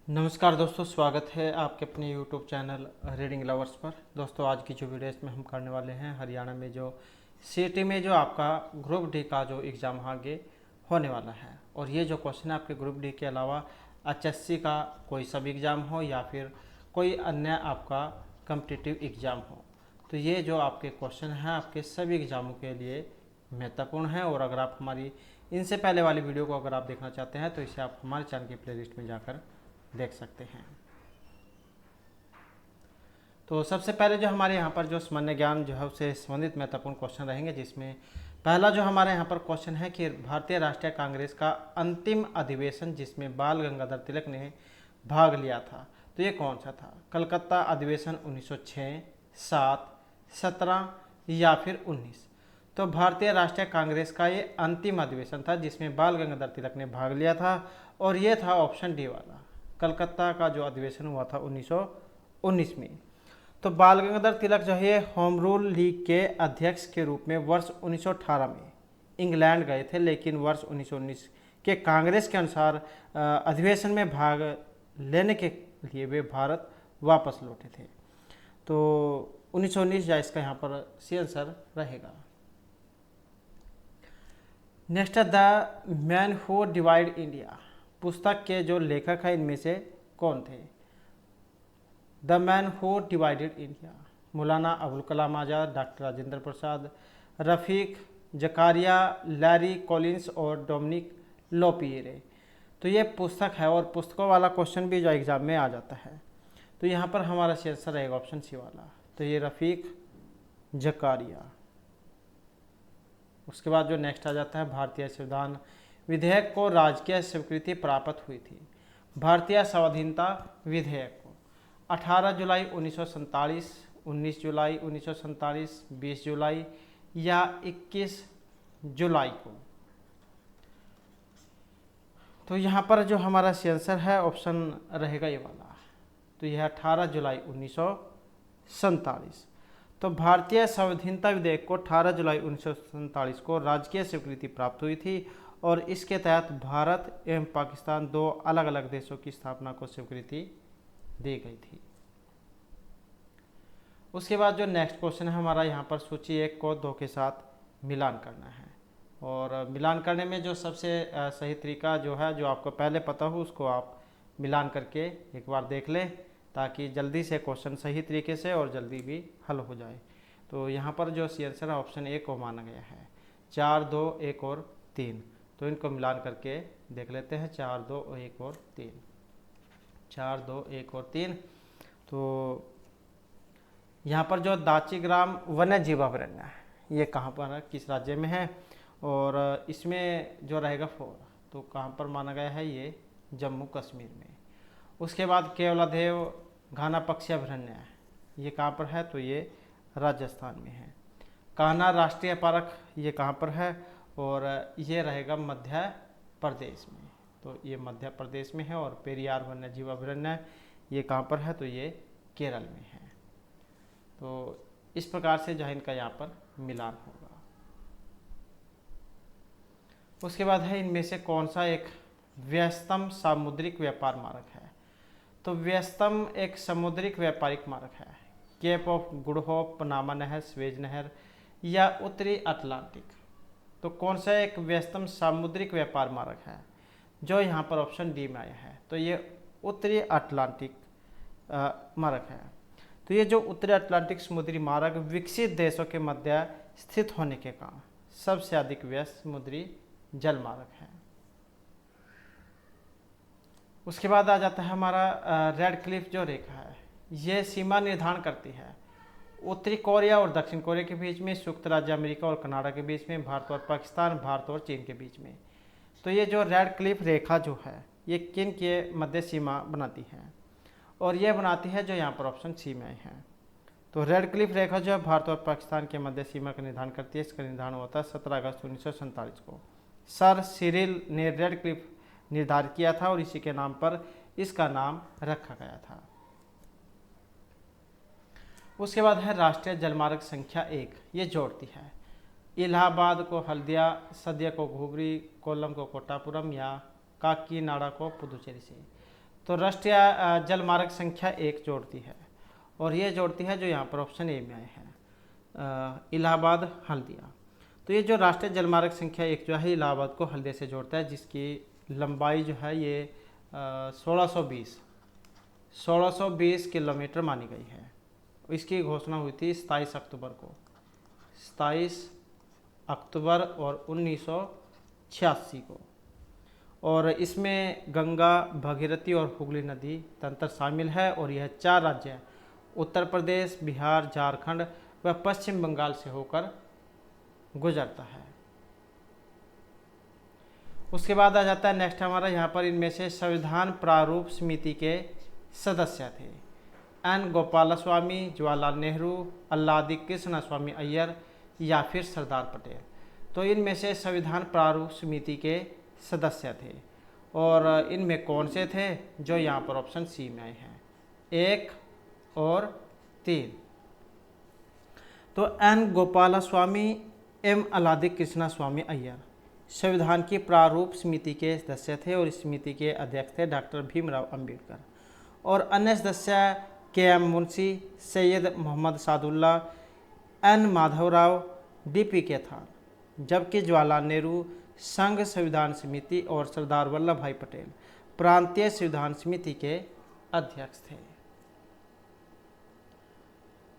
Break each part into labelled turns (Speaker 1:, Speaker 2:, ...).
Speaker 1: नमस्कार दोस्तों, स्वागत है आपके अपने YouTube चैनल रीडिंग लवर्स पर। दोस्तों, आज की जो वीडियो इसमें हम करने वाले हैं हरियाणा में जो सीटी में जो आपका ग्रुप डी का जो एग्ज़ाम आगे होने वाला है, और ये जो क्वेश्चन है आपके ग्रुप डी के अलावा HSC का कोई सब एग्ज़ाम हो या फिर कोई अन्य आपका कम्पिटिटिव एग्ज़ाम हो, तो ये जो आपके क्वेश्चन हैं आपके सभी एग्ज़ामों के लिए महत्वपूर्ण है। और अगर आप हमारी इनसे पहले वाली वीडियो को अगर आप देखना चाहते हैं तो इसे आप हमारे चैनल की प्लेलिस्ट में जाकर देख सकते हैं। तो सबसे पहले जो हमारे यहाँ पर जो सामान्य ज्ञान जो है उससे संबंधित महत्वपूर्ण क्वेश्चन रहेंगे, जिसमें पहला जो हमारे यहाँ पर क्वेश्चन है कि भारतीय राष्ट्रीय कांग्रेस का अंतिम अधिवेशन जिसमें बाल गंगाधर तिलक ने भाग लिया था, तो ये कौन सा था? कलकत्ता अधिवेशन 1906, 7, 17 या फिर 19? तो भारतीय राष्ट्रीय कांग्रेस का ये अंतिम अधिवेशन था जिसमें बाल गंगाधर तिलक ने भाग लिया था, और ये था ऑप्शन डी वाला। कलकत्ता का जो अधिवेशन हुआ था 1919 में। तो बाल गंगाधर तिलक जो है होम रूल लीग के अध्यक्ष के रूप में वर्ष 1918 में इंग्लैंड गए थे, लेकिन वर्ष 1919 के कांग्रेस के अनुसार अधिवेशन में भाग लेने के लिए वे भारत वापस लौटे थे। तो 1919 या इसका यहाँ पर सी आंसर रहेगा। नेक्स्ट है the man who divide India पुस्तक के जो लेखक हैं इनमें से कौन थे? The man who divided India, Maulana Abul Kalam Azad, doctor Rajendra Prasad, Rafiq Zachariah, Larry Collins और डोमिनिक लोपिएरे। तो ये पुस्तक है और पुस्तकों वाला क्वेश्चन भी जो एग्ज़ाम में आ जाता है। तो यहाँ पर हमारा आंसर रहेगा ऑप्शन सी वाला, तो ये रफ़ीक जकारिया। उसके बाद जो नेक्स्ट आ जाता है भारतीय संविधान विधेयक को राजकीय स्वीकृति प्राप्त हुई थी। भारतीय स्वाधीनता विधेयक को 18 जुलाई 1947, 19 जुलाई 1947, 20 जुलाई या 21 जुलाई को? तो यहाँ पर जो हमारा आंसर है ऑप्शन रहेगा ये वाला, तो यह 18 जुलाई 1947। तो भारतीय संविधान विधेयक को 18 जुलाई 1947 को राजकीय स्वीकृति प्राप्त हुई थी, और इसके तहत भारत एवं पाकिस्तान दो अलग अलग देशों की स्थापना को स्वीकृति दी गई थी। उसके बाद जो नेक्स्ट क्वेश्चन है हमारा यहाँ पर सूची 1 को 2 के साथ मिलान करना है, और मिलान करने में जो सबसे सही तरीका जो है, जो आपको पहले पता हो उसको आप मिलान करके एक बार देख लें, ताकि जल्दी से क्वेश्चन सही तरीके से और जल्दी भी हल हो जाए। तो यहाँ पर जो आंसर है ऑप्शन ए को माना गया है, 4, 2, 1 और 3। तो इनको मिलान करके देख लेते हैं, 4, 2, 1 और 3, 4, 2, 1 और 3। तो यहाँ पर जो दाचीग्राम वन्य जीव अभयारण्य है ये कहाँ पर है, किस राज्य में है? और इसमें जो रहेगा 4, तो कहाँ पर माना गया है? ये जम्मू कश्मीर में। उसके बाद केवलादेव घाना पक्षी अभयारण्य है, ये कहाँ पर है? तो ये राजस्थान में है। कान्हा राष्ट्रीय पार्क ये कहाँ पर है? और ये रहेगा मध्य प्रदेश में, तो ये मध्य प्रदेश में है। और पेरियार वन्य जीव अभयारण्य ये कहाँ पर है? तो ये केरल में है। तो इस प्रकार से जो है इनका यहाँ पर मिलान होगा। उसके बाद है इनमें से कौन सा एक व्यस्तम सामुद्रिक व्यापार मार्ग है? तो व्यस्तम एक समुद्रिक व्यापारिक मार्ग है। Cape of Good Hope, Panama नहर, स्वेज नहर या उत्तरी अटलांटिक? तो कौन सा एक व्यस्तम सामुद्रिक व्यापार मार्ग है जो यहाँ पर ऑप्शन डी में आया है? तो ये उत्तरी अटलांटिक मार्ग है। तो ये जो उत्तरी अटलांटिक समुद्री मार्ग विकसित देशों के मध्य स्थित होने के कारण सबसे अधिक व्यस्त समुद्री जल मार्ग है। उसके बाद आ जाता है हमारा रेड क्लिफ जो रेखा है, ये सीमा निर्धारण करती है उत्तरी कोरिया और दक्षिण कोरिया के बीच में, संयुक्त राज्य अमेरिका और कनाडा के बीच में, भारत और पाकिस्तान, भारत और चीन के बीच में। तो ये जो रेड क्लिफ रेखा जो है ये किन के मध्य सीमा बनाती है? और ये बनाती है जो यहाँ पर ऑप्शन सी में है। तो रेड क्लिफ रेखा जो है भारत और पाकिस्तान के मध्य सीमा का निर्धारण करती है। इसका निर्धारण होता है 17 अगस्त 1947 को। सर सिरिल ने रेड क्लिफ निर्धारित किया था और इसी के नाम पर इसका नाम रखा गया था। उसके बाद है राष्ट्रीय जलमार्ग संख्या 1, ये जोड़ती है इलाहाबाद को हल्दिया, सदिया को घुबरी, कोल्लम को कोट्टापुरम या काकीनाडा को पुदुचेरी से। तो राष्ट्रीय जलमार्ग संख्या 1 जोड़ती है, और ये जोड़ती है जो यहाँ पर ऑप्शन ए में आए हैं, इलाहाबाद हल्दिया। तो ये जो राष्ट्रीय जलमार्ग संख्या 1 जो है इलाहाबाद को हल्दिया से जोड़ता है, जिसकी लंबाई जो है ये 1620 किलोमीटर मानी गई है। इसकी घोषणा हुई थी 27 अक्टूबर को, 27 अक्टूबर और 1986 को। और इसमें गंगा, भगीरथी और हुगली नदी तंत्र शामिल है, और यह 4 राज्य उत्तर प्रदेश, बिहार, झारखंड व पश्चिम बंगाल से होकर गुजरता है। उसके बाद आ जाता है नेक्स्ट हमारा यहाँ पर, इनमें से संविधान प्रारूप समिति के सदस्य थे एन गोपालस्वामी, जवाहरलाल नेहरू, अल्लादी कृष्ण स्वामी अय्यर या फिर सरदार पटेल। तो इनमें से संविधान प्रारूप समिति के सदस्य थे, और इनमें कौन से थे जो यहाँ पर ऑप्शन सी में आए हैं, 1 और 3। तो एन गोपालस्वामी एम अल्लादी कृष्ण स्वामी अय्यर संविधान की प्रारूप समिति के सदस्य थे, और इस समिति के अध्यक्ष थे डॉक्टर भीमराव अंबेडकर। और अन्य सदस्य के M Munshi, Syed Mohammad Saadulla, N Madhavrao, D P. Khaitan, जबकि जवाहरलाल नेहरू संघ संविधान समिति और सरदार वल्लभ भाई पटेल प्रांतीय संविधान समिति के अध्यक्ष थे।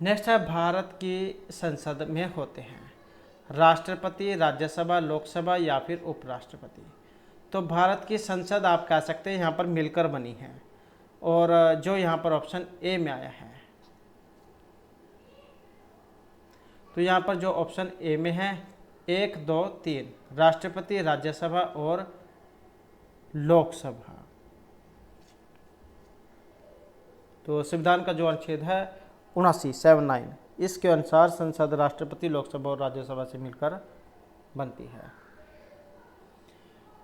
Speaker 1: नेक्स्ट है, भारत की संसद में होते हैं राष्ट्रपति, राज्यसभा, लोकसभा या फिर उपराष्ट्रपति। तो भारत की संसद आप कह सकते हैं यहाँ पर मिलकर बनी है, और जो यहाँ पर ऑप्शन ए में आया है। तो यहाँ पर जो ऑप्शन ए में है 1, 2, 3 राष्ट्रपति, राज्यसभा और लोकसभा। तो संविधान का जो अनुच्छेद है 79 इसके अनुसार संसद राष्ट्रपति, लोकसभा और राज्यसभा से मिलकर बनती है।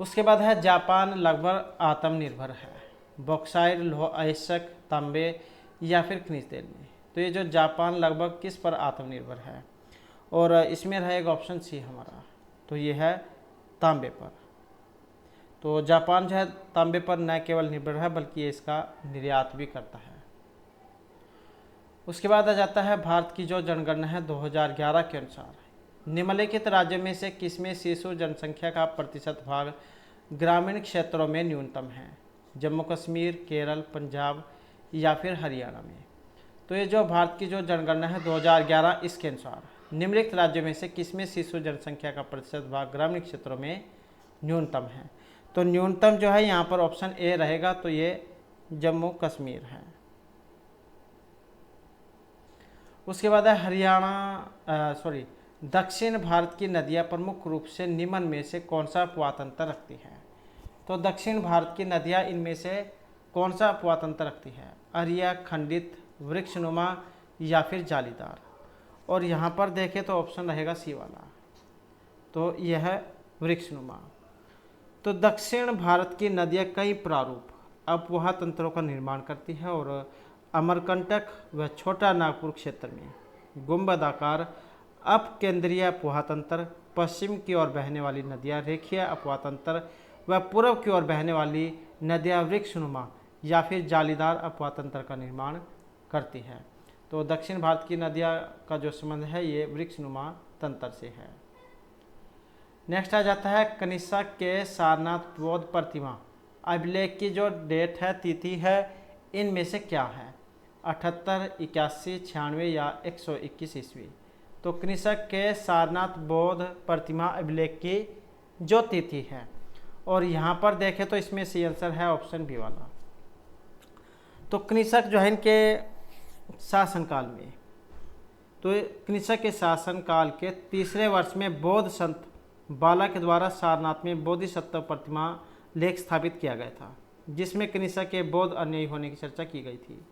Speaker 1: उसके बाद है जापान लगभग आत्मनिर्भर है बॉक्साइट, लौह अयस्क, तांबे या फिर खनिज तेल में। तो ये जो जापान लगभग किस पर आत्मनिर्भर है, और इसमें रहेगा ऑप्शन सी हमारा, तो ये है तांबे पर। तो जापान जो है तांबे पर न केवल निर्भर है बल्कि ये इसका निर्यात भी करता है। उसके बाद आ जाता है भारत की जो जनगणना है 2011 के अनुसार निम्नलिखित राज्यों में से किसमें शिशु जनसंख्या का प्रतिशत भाग ग्रामीण क्षेत्रों में न्यूनतम है, जम्मू कश्मीर, केरल, पंजाब या फिर हरियाणा में। तो ये जो भारत की जो जनगणना है 2011 इसके अनुसार निम्नलिखित राज्यों में से किसमें शिशु जनसंख्या का प्रतिशत भाग ग्रामीण क्षेत्रों में न्यूनतम है। तो न्यूनतम जो है यहाँ पर ऑप्शन ए रहेगा, तो ये जम्मू कश्मीर है। उसके बाद है दक्षिण भारत की नदियाँ प्रमुख रूप से निम्न में से कौन सा अपवातंत्र रखती है। तो दक्षिण भारत की नदियाँ इनमें से कौन सा अपवातंत्र रखती है, अरिया, खंडित, वृक्षनुमा या फिर जालीदार। और यहाँ पर देखें तो ऑप्शन रहेगा सी वाला, तो यह है वृक्षनुमा। तो दक्षिण भारत की नदियाँ कई प्रारूप अपवाह तंत्रों का निर्माण करती है, और अमरकंटक व छोटा नागपुर क्षेत्र में गुंबदाकार अपकेंद्रीय अपवाह तंत्र, पश्चिम की ओर बहने वाली नदियाँ रेखीय अपवाह तंत्र व पूर्व की ओर बहने वाली नदियाँ वृक्षनुमा या फिर जालीदार अपवाह तंत्र का निर्माण करती है। तो दक्षिण भारत की नदियाँ का जो संबंध है ये वृक्षनुमा तंत्र से है। नेक्स्ट आ जाता है कनिष्क के सारनाथ बौद्ध प्रतिमा अभिलेख की जो डेट है, तिथि है, इनमें से क्या है, 78, 81, 96 या 121 ईस्वी। तो कनिष्क के सारनाथ बौद्ध प्रतिमा अभिलेख की जो तिथि है, और यहाँ पर देखें तो इसमें सी आंसर है ऑप्शन बी वाला। तो कनिष्क जो है इनके शासनकाल में, तो कनिष्क के शासनकाल के तीसरे वर्ष में बौद्ध संत बाला के द्वारा सारनाथ में बोधिसत्व प्रतिमा लेख स्थापित किया गया था, जिसमें कनिष्क के बौद्ध अनुयायी होने की चर्चा की गई थी।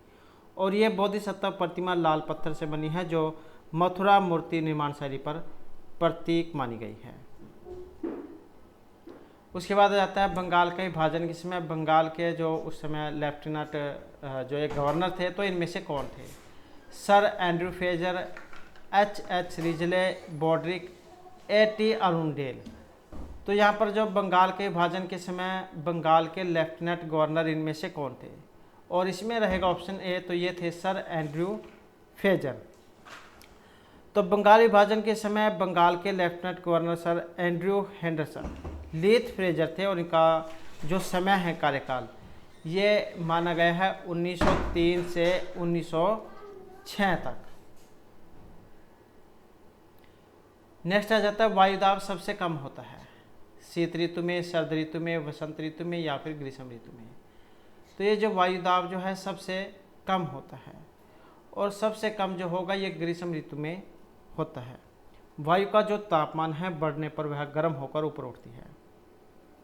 Speaker 1: और ये बोधिसत्व प्रतिमा लाल पत्थर से बनी है, जो मथुरा मूर्ति निर्माण शैली पर प्रतीक मानी गई है। उसके बाद आ जाता है बंगाल का विभाजन के समय बंगाल के जो उस समय लेफ्टिनेंट जो एक गवर्नर थे, तो इनमें से कौन थे, sir Andrew Fraser, H Risley, Brodrick, A T Arundel. तो यहाँ पर जो बंगाल के विभाजन के समय बंगाल के लेफ्टिनेंट गवर्नर इनमें से कौन थे, और इसमें रहेगा ऑप्शन ए, तो ये थे सर एंड्रयू फ्रेजर। तो बंगाल विभाजन के समय बंगाल के lieutenant governor sir Andrew Henderson Leith Fraser थे, और इनका जो समय है कार्यकाल ये माना गया है 1903 से 1906 तक। नेक्स्ट आ जाता है वायुदाब सबसे कम होता है शीत ऋतु में, शरद ऋतु में, वसंत ऋतु में या फिर ग्रीष्म ऋतु में। तो ये जो वायुदाब जो है सबसे कम होता है, और सबसे कम जो होगा ये ग्रीष्म ऋतु में होता है। वायु का जो तापमान है बढ़ने पर वह गर्म होकर ऊपर उठती है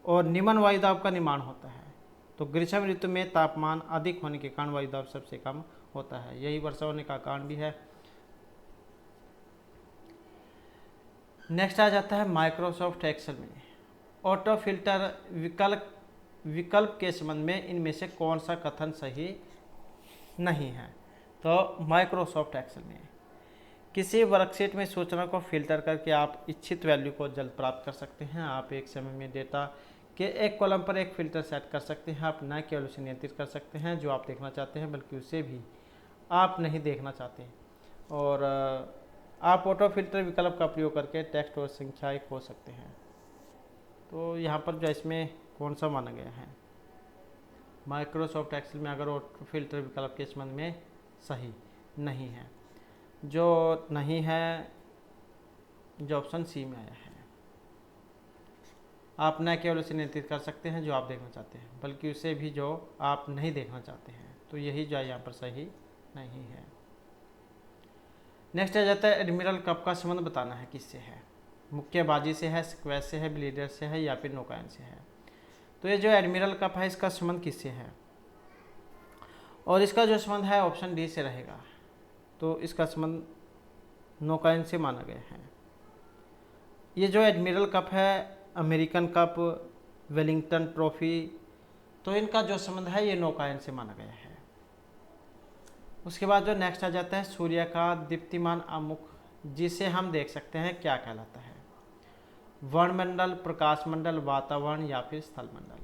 Speaker 1: और निम्न वायुदाब का निर्माण होता है। तो ग्रीष्म ऋतु में तापमान अधिक होने के कारण वायुदाब सबसे कम होता है, यही वर्षा होने का कारण भी है। नेक्स्ट आ जाता है माइक्रोसॉफ्ट एक्सेल में ऑटो फिल्टर विकल्प के संबंध में इनमें से कौन सा कथन सही नहीं है। तो माइक्रोसॉफ्ट एक्सेल में किसी वर्कशीट में सूचना को फिल्टर करके आप इच्छित वैल्यू को जल्द प्राप्त कर सकते हैं। आप एक समय में डेटा के एक कॉलम पर एक फ़िल्टर सेट कर सकते हैं। आप न केवल उसे नियंत्रित कर सकते हैं जो आप देखना चाहते हैं, बल्कि उसे भी आप नहीं देखना चाहते। और आप ऑटो फिल्टर विकल्प का प्रयोग करके टेक्स्ट और संख्याएं खो सकते हैं। तो यहाँ पर जो इसमें कौन सा माना गया है माइक्रोसॉफ्ट एक्सेल में, अगर ऑटो फिल्टर विकल्प के संबंध में सही नहीं है, जो नहीं है जो ऑप्शन सी में आया है। आप न केवल उसे नियंत्रित कर सकते हैं जो आप देखना चाहते हैं, बल्कि उसे भी जो आप नहीं देखना चाहते हैं। तो यही जो है यहाँ पर सही नहीं है। नेक्स्ट आ जाता है एडमिरल कप का संबंध बताना है किससे है। मुक्केबाजी से है, स्क्वैश से है, ब्लीडर से है या फिर नौकायन से है। तो ये जो एडमिरल कप है इसका संबंध किससे है, और इसका जो संबंध है ऑप्शन डी से रहेगा। तो इसका संबंध नौकायन से माना गया है। ये जो एडमिरल कप है, अमेरिकन कप, वेलिंगटन ट्रॉफी, तो इनका जो संबंध है ये नौकायन से माना गया है। उसके बाद जो नेक्स्ट आ जाता है सूर्य का दीप्तिमान आमुख जिसे हम देख सकते हैं क्या कहलाता है। वर्णमंडल, प्रकाश मंडल, वातावरण या फिर स्थल मंडल।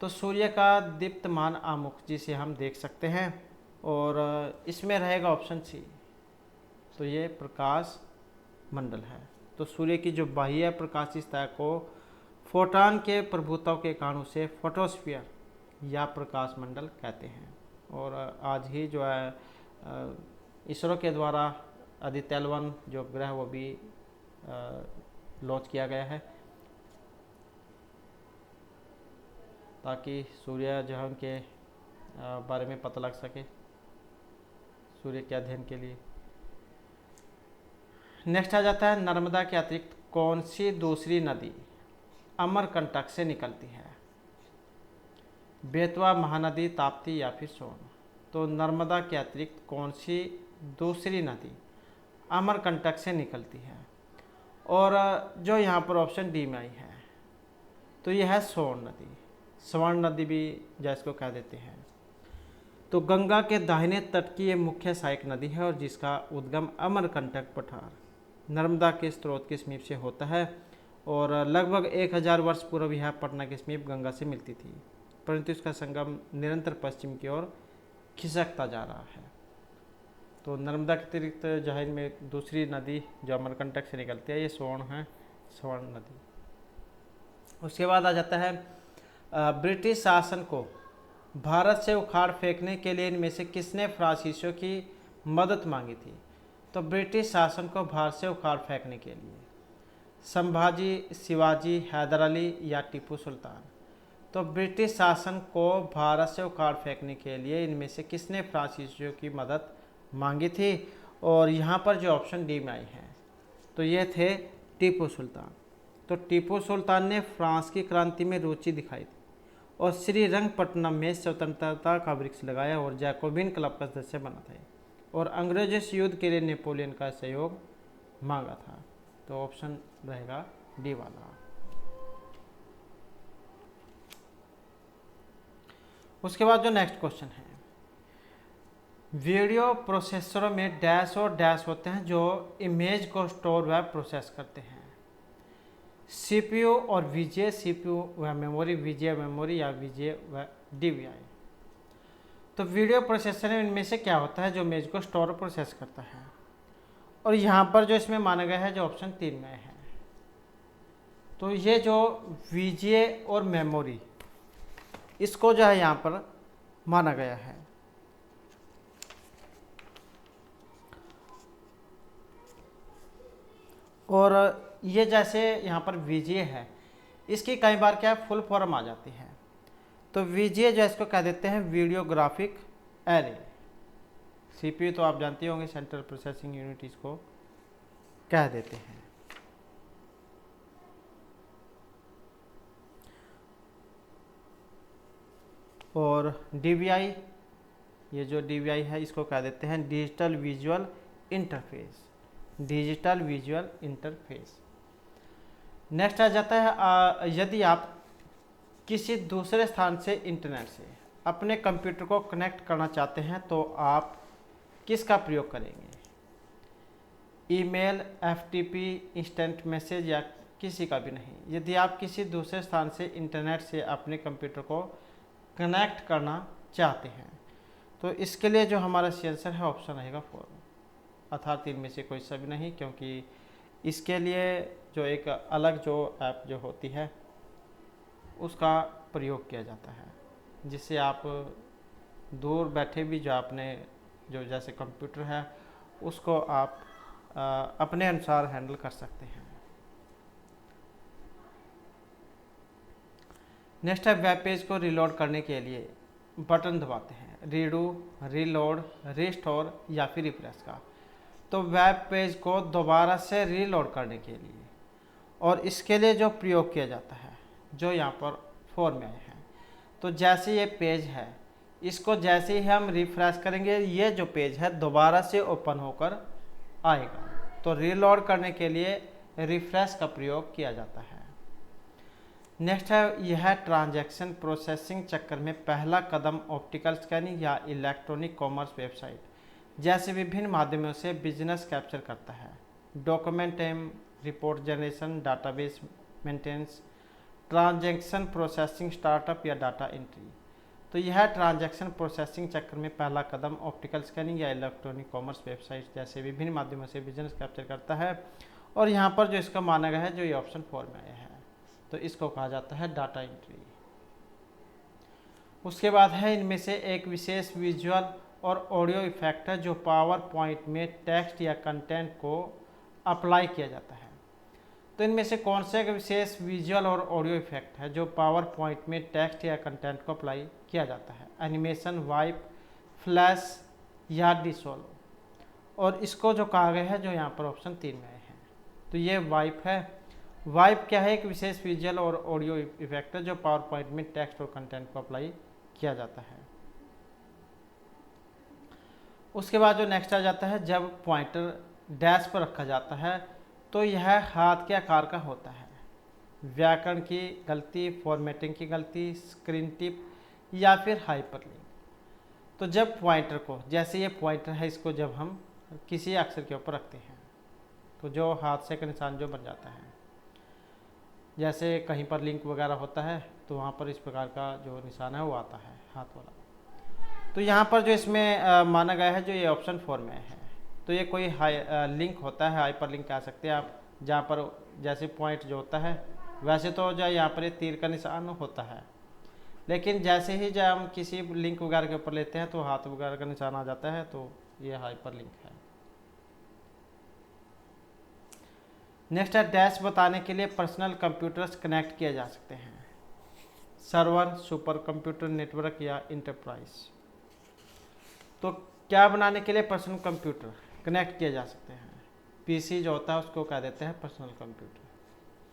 Speaker 1: तो सूर्य का दीप्तमान आमुख जिसे हम देख सकते हैं, और इसमें रहेगा ऑप्शन सी, तो ये प्रकाश मंडल है। तो सूर्य की जो बाह्य प्रकाशीय सतह को फोटॉन के प्रभुत्व के कारण उसे फोटोस्फीयर या प्रकाश मंडल कहते हैं। और आज ही जो है इसरो के द्वारा आदित्य L1 जो ग्रह वो भी लॉन्च किया गया है, ताकि सूर्य जो है उनके बारे में पता लग सके, सूर्य के अध्ययन के लिए। नेक्स्ट आ जाता है नर्मदा के अतिरिक्त कौन सी दूसरी नदी अमरकंटक से निकलती है। बेतवा, महानदी, ताप्ती या फिर सोन। तो नर्मदा के अतिरिक्त कौन सी दूसरी नदी अमरकंटक से निकलती है, और जो यहाँ पर ऑप्शन डी में आई है तो यह है सोन नदी। स्वर्ण नदी भी जिसको कह देते हैं। तो गंगा के दाहिने तट की ये मुख्य सहायक नदी है, और जिसका उद्गम अमरकंटक पठार नर्मदा के स्रोत के समीप से होता है, और लगभग 1000 वर्ष पूर्व यह पटना के समीप गंगा से मिलती थी, परंतु इसका संगम निरंतर पश्चिम की ओर खिसकता जा रहा है। तो नर्मदा के अतिरिक्त जो है इनमें दूसरी नदी जो अमरकंटक से निकलती है ये स्वर्ण नदी। उसके बाद आ जाता है ब्रिटिश शासन को भारत से उखाड़ फेंकने के लिए इनमें से किसने फ्रांसीसियों की मदद मांगी थी। तो ब्रिटिश शासन को भारत से उखाड़ फेंकने के लिए संभाजी, शिवाजी, हैदर अली या टीपू सुल्तान। तो ब्रिटिश शासन को भारत से उखाड़ फेंकने के लिए इनमें से किसने फ्रांसीसियों की मदद मांगी थी, और यहाँ पर जो ऑप्शन डी में आई है तो ये थे टीपू सुल्तान। तो टीपू सुल्तान ने फ्रांस की क्रांति में रुचि दिखाई थी और श्रीरंगपट्टनम में स्वतंत्रता का वृक्ष लगाया और जैकोबिन क्लब का सदस्य बना था, और अंग्रेजों से युद्ध के लिए नेपोलियन का सहयोग मांगा था। तो ऑप्शन रहेगा डी वाला। उसके बाद जो नेक्स्ट क्वेश्चन है, वीडियो प्रोसेसरों में डैश और डैश होते हैं जो इमेज को स्टोर व प्रोसेस करते हैं। सीपीयू और वीजीए, सीपीयू व मेमोरी, वीजीए मेमोरी या वीजीए व डीवीआई। तो वीडियो प्रोसेसर में इनमें से क्या होता है जो इमेज को स्टोर प्रोसेस करता है, और यहाँ पर जो इसमें माना गया है जो ऑप्शन 3 में है, तो ये जो वीजीए और मेमोरी इसको जो है यहाँ पर माना गया है। और ये जैसे यहाँ पर वीजीए है, इसकी कई बार क्या फुल फॉर्म आ जाती है। तो वीजीए जो है इसको कह देते हैं वीडियो ग्राफिक एरे। सीपीयू तो आप जानते होंगे, सेंट्रल प्रोसेसिंग यूनिट इसको कह देते हैं। और डीवीआई, ये जो डीवीआई है इसको कह देते हैं digital visual interface, digital visual interface. Next आ जाता है यदि आप किसी दूसरे स्थान से इंटरनेट से अपने कंप्यूटर को कनेक्ट करना चाहते हैं तो आप किसका प्रयोग करेंगे? ईमेल, एफटीपी, इंस्टेंट मैसेज या किसी का भी नहीं। यदि आप किसी दूसरे स्थान से इंटरनेट से अपने कंप्यूटर को कनेक्ट करना चाहते हैं तो इसके लिए जो हमारा सी आंसर है ऑप्शन रहेगा 4, अर्थात 3 में से कोई सा भी नहीं, क्योंकि इसके लिए जो एक अलग जो ऐप जो होती है उसका प्रयोग किया जाता है, जिससे आप दूर बैठे भी जो आपने जो जैसे कंप्यूटर है उसको आप अपने अनुसार हैंडल कर सकते हैं। नेक्स्ट है वेब पेज को रीलोड करने के लिए बटन दबाते हैं, रीडू, रीलोड, रीस्टोर या फिर रिफ्रेश का। तो वेब पेज को दोबारा से रीलोड करने के लिए और इसके लिए जो प्रयोग किया जाता है जो यहाँ पर 4 में आए हैं। तो जैसे ये पेज है इसको जैसे ही हम रिफ्रेश करेंगे ये जो पेज है दोबारा से ओपन होकर आएगा। तो रीलोड करने के लिए रिफ्रेश का प्रयोग किया जाता है। नेक्स्ट है यह ट्रांजैक्शन प्रोसेसिंग चक्कर में पहला कदम ऑप्टिकल स्कैनिंग या इलेक्ट्रॉनिक कॉमर्स वेबसाइट जैसे विभिन्न माध्यमों से बिजनेस कैप्चर करता है। Document and report generation, database maintenance, transaction processing, startup या डाटा एंट्री। तो यह ट्रांजैक्शन प्रोसेसिंग चक्र में पहला कदम ऑप्टिकल स्कैनिंग या इलेक्ट्रॉनिक कॉमर्स वेबसाइट जैसे विभिन्न माध्यमों से बिजनेस कैप्चर करता है। और यहाँ पर जो इसका माना गया है जो ये ऑप्शन 4 में आया है तो इसको कहा जाता है डाटा एंट्री। उसके बाद है इनमें से एक विशेष विजुअल और ऑडियो इफेक्ट है जो पावर पॉइंट में टेक्स्ट या कंटेंट को अप्लाई किया जाता है। तो इनमें से कौन से एक विशेष विजुअल और ऑडियो इफेक्ट है जो पावर पॉइंट में टेक्स्ट या कंटेंट को अप्लाई किया जाता है? एनिमेशन, वाइप, फ्लैश या डिसोल्व। और इसको जो कहा गया है जो यहाँ पर ऑप्शन 3 में आए हैं तो ये वाइप है। वाइप क्या है? एक विशेष विजुअल और ऑडियो इफेक्ट है जो पावर पॉइंट में टेक्स्ट और कंटेंट को अप्लाई किया जाता है। उसके बाद जो नेक्स्ट आ जाता है जब पॉइंटर डैश पर रखा जाता है तो यह हाथ के आकार का होता है। व्याकरण की गलती, फॉर्मेटिंग की गलती, स्क्रीन टिप या फिर हाइपरलिंक। तो जब पॉइंटर को, जैसे ये पॉइंटर है, इसको जब हम किसी अक्षर के ऊपर रखते हैं तो जो हाथ से का निशान जो बन जाता है, जैसे कहीं पर लिंक वगैरह होता है तो वहाँ पर इस प्रकार का जो निशान है वो आता है हाथ वाला। तो यहाँ पर जो इसमें माना गया है जो ये ऑप्शन 4 में है तो ये कोई लिंक होता है, हाइपर लिंक कह सकते हैं आप, जहाँ पर जैसे पॉइंट जो होता है वैसे तो जो यहाँ पर ये तीर का निशान होता है, लेकिन जैसे ही जब हम किसी लिंक वगैरह के ऊपर लेते हैं तो हाथ वगैरह का निशान आ जाता है, तो ये हाइपर लिंक है। नेक्स्ट है डैश बताने के लिए पर्सनल कंप्यूटर्स कनेक्ट किए जा सकते हैं। सर्वर, सुपर कंप्यूटर, नेटवर्क या इंटरप्राइज। तो क्या बनाने के लिए पर्सनल कंप्यूटर कनेक्ट किए जा सकते हैं? पीसी जो होता है उसको कह देते हैं personal computer,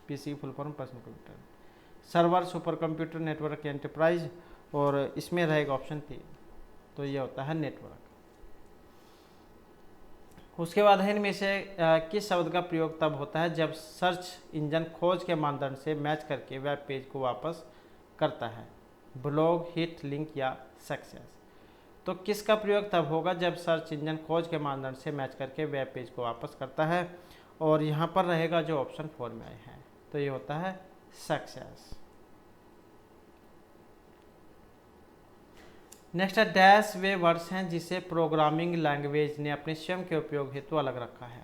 Speaker 1: PC full form personal computer. Server, super computer, network या एंटरप्राइज, और इसमें रहेगा ऑप्शन 3 तो ये होता है नेटवर्क। उसके बाद है इनमें से किस शब्द का प्रयोग तब होता है जब सर्च इंजन खोज के मानदंड से मैच करके वेब पेज को वापस करता है? ब्लॉग, हिट, लिंक या सक्सेस। तो किसका प्रयोग तब होगा जब सर्च इंजन खोज के मानदंड से मैच करके वेब पेज को वापस करता है? और यहाँ पर रहेगा जो ऑप्शन 4 में आए हैं तो ये होता है सक्सेस। नेक्स्ट है डैश वे वर्ड्स हैं जिसे प्रोग्रामिंग लैंग्वेज ने अपने स्वयं के उपयोग हेतु अलग रखा है।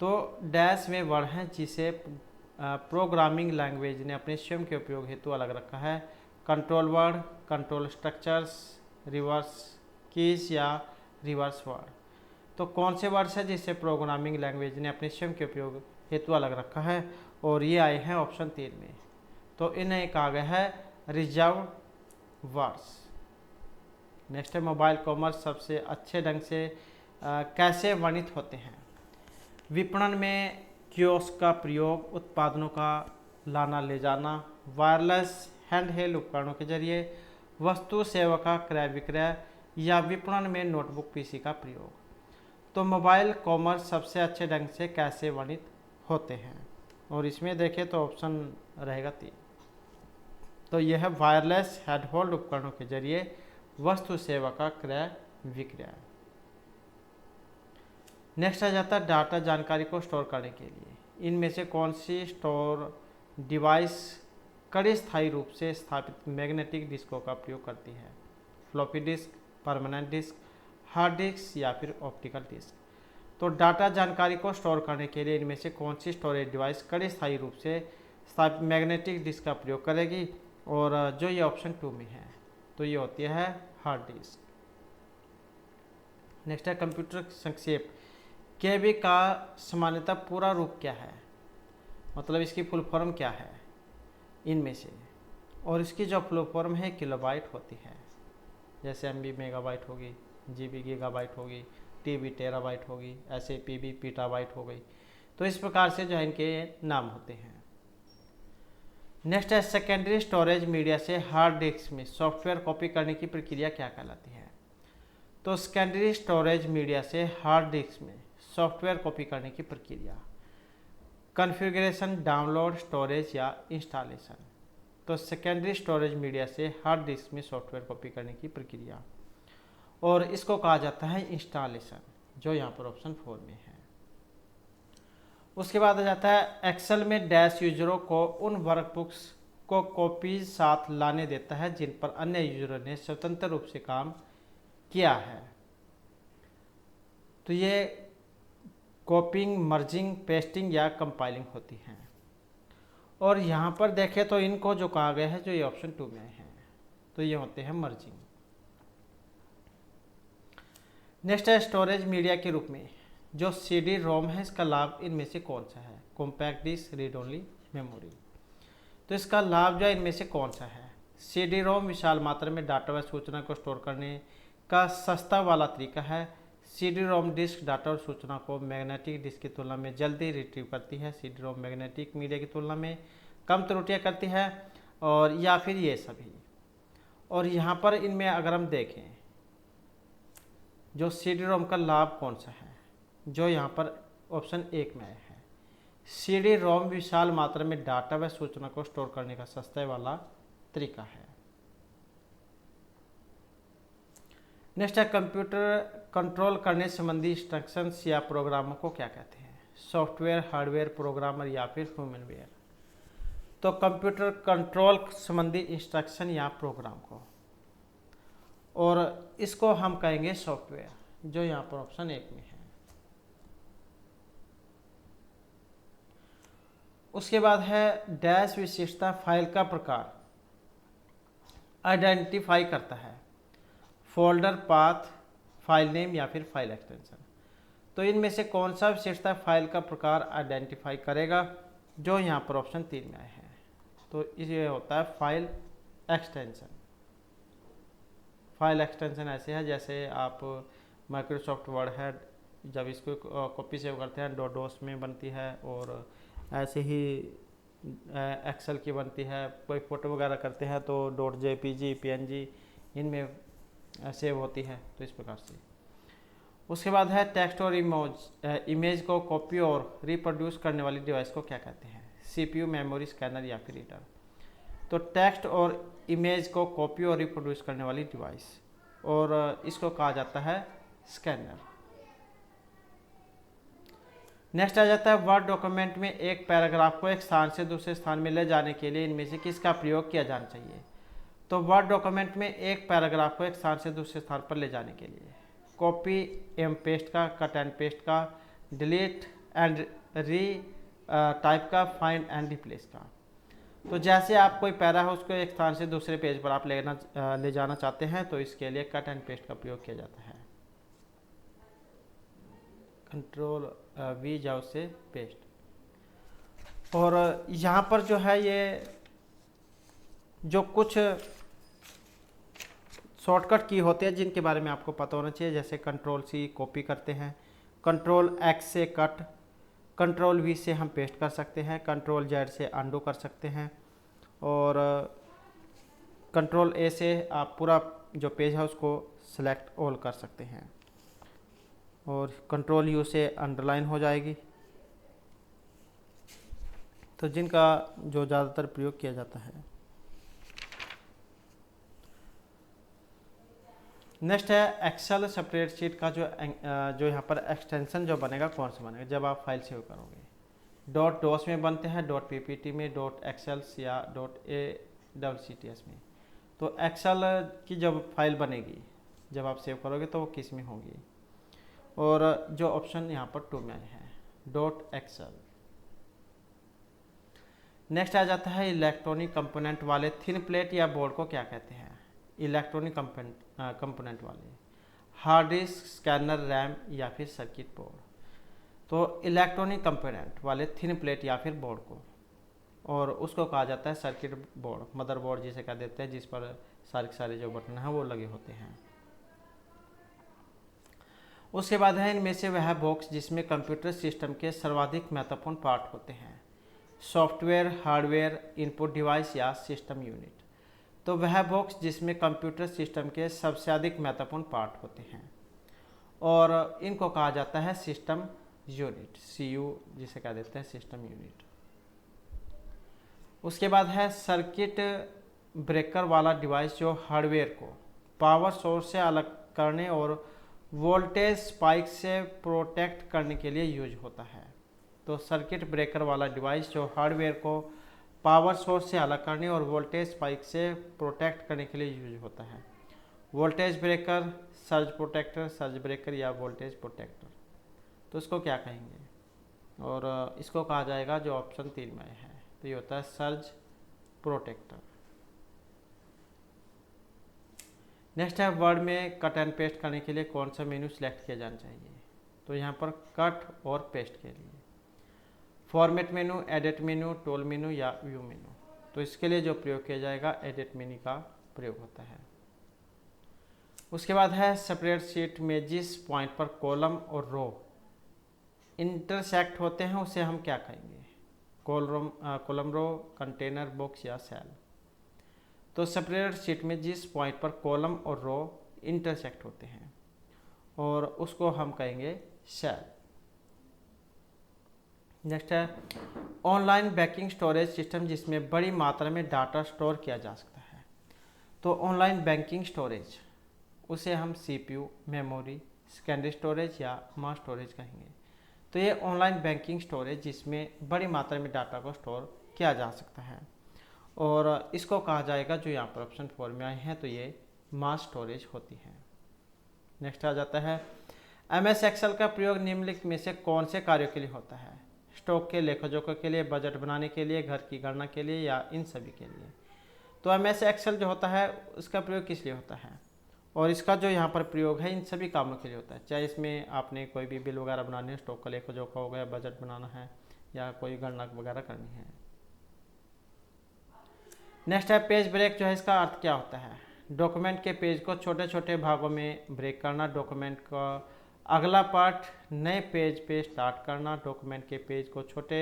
Speaker 1: तो डैश वे वर्ड हैं जिसे प्रोग्रामिंग लैंग्वेज ने अपने स्वयं के उपयोग हेतु अलग रखा है। Control word, control structures, reverse keys या रिवर्स वर्ड। तो कौन से वर्ड्स हैं जिसे प्रोग्रामिंग लैंग्वेज ने अपने स्वयं के उपयोग हेतु अलग रखा है, और ये आए हैं ऑप्शन 3 में। तो इन्हें कहा गया है रिजर्व वर्ड्स। नेक्स्ट है मोबाइल कॉमर्स सबसे अच्छे ढंग से कैसे वर्णित होते हैं। विपणन में कियोस्क का प्रयोग, उत्पादनों का लाना ले जाना, वायरलेस हैंडहेल्ड उपकरणों के जरिए, वस्तु सेवा का क्रय विक्रय, या विपणन में नोटबुक पीसी का प्रयोग। तो मोबाइल कॉमर्स सबसे अच्छे ढंग से कैसे वर्णित होते हैं, और इसमें देखें तो ऑप्शन रहेगा 3। तो यह है वायरलेस हैंडहोल्ड उपकरणों के जरिए वस्तु सेवा का क्रय विक्रय। नेक्स्ट आ जाता है डाटा जानकारी को स्टोर करने के लिए इनमें से कौन सी स्टोर डिवाइस कड़ी स्थायी रूप से स्थापित मैग्नेटिक डिस्कों का प्रयोग करती है। Floppy disk, permanent disk, hard disk या फिर ऑप्टिकल डिस्क। तो डाटा जानकारी को स्टोर करने के लिए इनमें से कौन सी स्टोरेज डिवाइस कड़ी स्थायी रूप से स्थापित मैग्नेटिक डिस्क का प्रयोग करेगी, और जो ये ऑप्शन 2 में है, तो ये होती है हार्ड डिस्क। नेक्स्ट है कंप्यूटर संक्षेप। केबी का सामान्यतः पूरा रूप क्या है, मतलब इसकी फुल फॉर्म क्या है इनमें से, और इसकी जो फुल फॉर्म है किलोबाइट होती है। जैसे एमबी मेगाबाइट होगी, जीबी गीगाबाइट होगी, टीबी टेराबाइट होगी, ऐसे पीबी पीटाबाइट हो गई। तो इस प्रकार से जो है इनके नाम होते हैं। नेक्स्ट है सेकेंडरी स्टोरेज मीडिया से हार्ड डिस्क में सॉफ्टवेयर कॉपी करने की प्रक्रिया क्या कहलाती है। तो सेकेंडरी स्टोरेज मीडिया से हार्ड डिस्क में सॉफ्टवेयर कॉपी करने की प्रक्रिया कॉन्फ़िगरेशन, डाउनलोड, स्टोरेज या इंस्टॉलेशन। तो सेकेंडरी स्टोरेज मीडिया से हार्ड डिस्क में सॉफ्टवेयर कॉपी करने की प्रक्रिया, और इसको कहा जाता है इंस्टॉलेशन, जो यहाँ पर ऑप्शन 4 में है। उसके बाद आ जाता है एक्सेल में डैश यूजरों को उन वर्कबुक्स को कॉपीज साथ लाने देता है जिन पर अन्य यूजरों ने स्वतंत्र रूप से काम किया है। तो ये कॉपिंग, मर्जिंग, पेस्टिंग या कंपाइलिंग होती हैं। और यहाँ पर देखें तो इनको जो कहा गया है, जो ये ऑप्शन 2 में है, तो ये होते हैं मर्जिंग। नेक्स्ट है स्टोरेज मीडिया के रूप में जो सीडी रोम है, इसका लाभ इनमें से कौन सा है। Compact disk, read only memory. तो इसका लाभ जो है इनमें से कौन सा है। सीडी रोम विशाल मात्रा में डाटा व सूचना को स्टोर करने का सस्ता वाला तरीका है। सीडी रोम डिस्क डाटा और सूचना को मैग्नेटिक डिस्क की तुलना में जल्दी रिट्रीव करती है। सीडी रोम मैग्नेटिक मीडिया की तुलना में कम त्रुटियां करती है, और या फिर ये सभी। और यहाँ पर इनमें अगर हम देखें जो सीडी रोम का लाभ कौन सा है, जो यहाँ पर ऑप्शन 1 में है। सीडी रोम विशाल मात्रा में डाटा व सूचना को स्टोर करने का सस्ता वाला तरीका है। नेक्स्ट है कंप्यूटर कंट्रोल करने संबंधी इंस्ट्रक्शंस या प्रोग्रामों को क्या कहते हैं। सॉफ्टवेयर, हार्डवेयर, प्रोग्रामर या फिर ह्यूमनवेयर। तो कंप्यूटर कंट्रोल संबंधी इंस्ट्रक्शन या प्रोग्राम को, और इसको हम कहेंगे सॉफ्टवेयर, जो यहाँ पर ऑप्शन 1 में है। उसके बाद है डैश विशेषता फाइल का प्रकार आइडेंटिफाई करता है। फोल्डर, पाथ, फाइल नेम या फिर फाइल एक्सटेंशन। तो इनमें से कौन सा विशेषता फाइल का प्रकार आइडेंटिफाई करेगा, जो यहाँ पर ऑप्शन 3 में आए हैं। तो ये होता है फाइल एक्सटेंशन। फाइल एक्सटेंशन ऐसे है जैसे आप माइक्रोसॉफ्ट वर्ड है, जब इसको कॉपी सेव करते हैं डॉस में बनती है, और ऐसे ही एक्सेल की बनती है। कोई फ़ोटो वगैरह करते हैं तो .jpg, png इनमें सेव होती है। तो इस प्रकार से। उसके बाद है टेक्स्ट और इमेज को कॉपी और रिप्रोड्यूस करने वाली डिवाइस को क्या कहते हैं। CPU, मेमोरी, स्कैनर या फिर रीडर। तो टेक्स्ट और इमेज को कॉपी और रिप्रोड्यूस करने वाली डिवाइस, और इसको कहा जाता है स्कैनर। नेक्स्ट आ जाता है वर्ड डॉक्यूमेंट में एक पैराग्राफ को एक स्थान से दूसरे स्थान में ले जाने के लिए इनमें से किसका प्रयोग किया जाना चाहिए। तो वर्ड डॉक्यूमेंट में एक पैराग्राफ को एक स्थान से दूसरे स्थान पर ले जाने के लिए कॉपी एम पेस्ट का, कट एंड पेस्ट का, डिलीट एंड री टाइप का, फाइंड एंड रिप्लेस का। तो जैसे आप कोई पैरा है उसको एक स्थान से दूसरे पेज पर आप ले जाना चाहते हैं तो इसके लिए कट एंड पेस्ट का प्रयोग किया जाता है। कंट्रोल वी जाओ से पेस्ट। और यहाँ पर जो है ये जो कुछ शॉर्टकट की होते हैं जिनके बारे में आपको पता होना चाहिए, जैसे कंट्रोल सी कॉपी करते हैं, कंट्रोल एक्स से कट, कंट्रोल वी से हम पेस्ट कर सकते हैं, कंट्रोल जेड से अंडू कर सकते हैं, और कंट्रोल ए से आप पूरा जो पेज है उसको सेलेक्ट ऑल कर सकते हैं, और कंट्रोल यू से अंडरलाइन हो जाएगी। तो जिनका जो ज़्यादातर प्रयोग किया जाता है। नेक्स्ट है एक्सेल स्प्रेडशीट का जो यहाँ पर एक्सटेंशन जो बनेगा कौन सा बनेगा जब आप फाइल सेव करोगे। डॉट डॉस में बनते हैं, डॉट पीपीटी में, डॉट एक्सेल्स या डॉट ACCTS में। तो एक्सेल की जब फाइल बनेगी जब आप सेव करोगे तो वो किस में होगी, और जो ऑप्शन यहाँ पर 2 में आए हैं डॉट एक्सेल। नेक्स्ट आ जाता है इलेक्ट्रॉनिक कंपोनेंट वाले थिन प्लेट या बोर्ड को क्या कहते हैं। इलेक्ट्रॉनिक कंपोनेंट वाले हार्ड डिस्क, स्कैनर, रैम या फिर सर्किट बोर्ड। तो इलेक्ट्रॉनिक कंपोनेंट वाले थिन प्लेट या फिर बोर्ड को, और उसको कहा जाता है सर्किट बोर्ड, मदरबोर्ड जिसे कह देते हैं, जिस पर सारे जो बटन हैं वो लगे होते हैं। उसके बाद है इनमें से वह बॉक्स जिसमें कंप्यूटर सिस्टम के सर्वाधिक महत्वपूर्ण पार्ट होते हैं। सॉफ्टवेयर, हार्डवेयर, इनपुट डिवाइस या सिस्टम यूनिट। तो वह बॉक्स जिसमें कंप्यूटर सिस्टम के सबसे अधिक महत्वपूर्ण पार्ट होते हैं, और इनको कहा जाता है सिस्टम यूनिट, CU जिसे कह देते हैं सिस्टम यूनिट। उसके बाद है सर्किट ब्रेकर वाला डिवाइस जो हार्डवेयर को पावर सोर्स से अलग करने और वोल्टेज स्पाइक से प्रोटेक्ट करने के लिए यूज होता है। तो सर्किट ब्रेकर वाला डिवाइस जो हार्डवेयर को पावर सोर्स से अलग करने और वोल्टेज स्पाइक से प्रोटेक्ट करने के लिए यूज होता है। Voltage breaker, surge protector, surge breaker या वोल्टेज प्रोटेक्टर। तो इसको क्या कहेंगे, और इसको कहा जाएगा जो ऑप्शन 3 में है, तो ये होता है सर्ज प्रोटेक्टर। नेक्स्ट है वर्ड में कट एंड पेस्ट करने के लिए कौन सा मेनू सिलेक्ट किया जाना चाहिए। तो यहाँ पर कट और पेस्ट के लिए फॉर्मेट मेनू, एडिट मेनू, टूल मेनू या व्यू मेनू। तो इसके लिए जो प्रयोग किया जाएगा एडिट मेनू का प्रयोग होता है। उसके बाद है स्प्रेडशीट में जिस पॉइंट पर कॉलम और रो इंटरसेक्ट होते हैं उसे हम क्या कहेंगे, कॉलम रो, कंटेनर, बॉक्स या सेल। तो स्प्रेडशीट में जिस पॉइंट पर कॉलम और रो इंटरसेक्ट होते हैं और उसको हम कहेंगे सेल। नेक्स्ट है ऑनलाइन बैंकिंग स्टोरेज सिस्टम जिसमें बड़ी मात्रा में डाटा स्टोर किया जा सकता है। तो ऑनलाइन बैंकिंग स्टोरेज उसे हम CPU, मेमोरी, सेकेंडरी स्टोरेज या मास स्टोरेज कहेंगे। तो ये ऑनलाइन बैंकिंग स्टोरेज जिसमें बड़ी मात्रा में डाटा को स्टोर किया जा सकता है, और इसको कहा जाएगा जो यहाँ पर ऑप्शन 4 में आए हैं, तो ये मास स्टोरेज होती है। नेक्स्ट आ जाता है MS एक्सेल का प्रयोग निम्नलिखित में से कौन से कार्यों के लिए होता है। स्टॉक के लेखा-जोखा के लिए, बजट बनाने के लिए, घर की गणना के लिए या इन सभी के लिए। तो MS एक्सेल जो होता है उसका प्रयोग किस लिए होता है, और इसका जो यहाँ पर प्रयोग है इन सभी कामों के लिए होता है, चाहे इसमें आपने कोई भी बिल वगैरह बनाने, स्टॉक का लेखा-जोखा हो गया, बजट बनाना है या कोई गणना वगैरह करनी है। नेक्स्ट है पेज ब्रेक जो है, इसका अर्थ क्या होता है। डॉक्यूमेंट के पेज को छोटे छोटे भागों में ब्रेक करना, डॉक्यूमेंट का अगला पार्ट नए पेज पे स्टार्ट करना, डॉक्यूमेंट के पेज को छोटे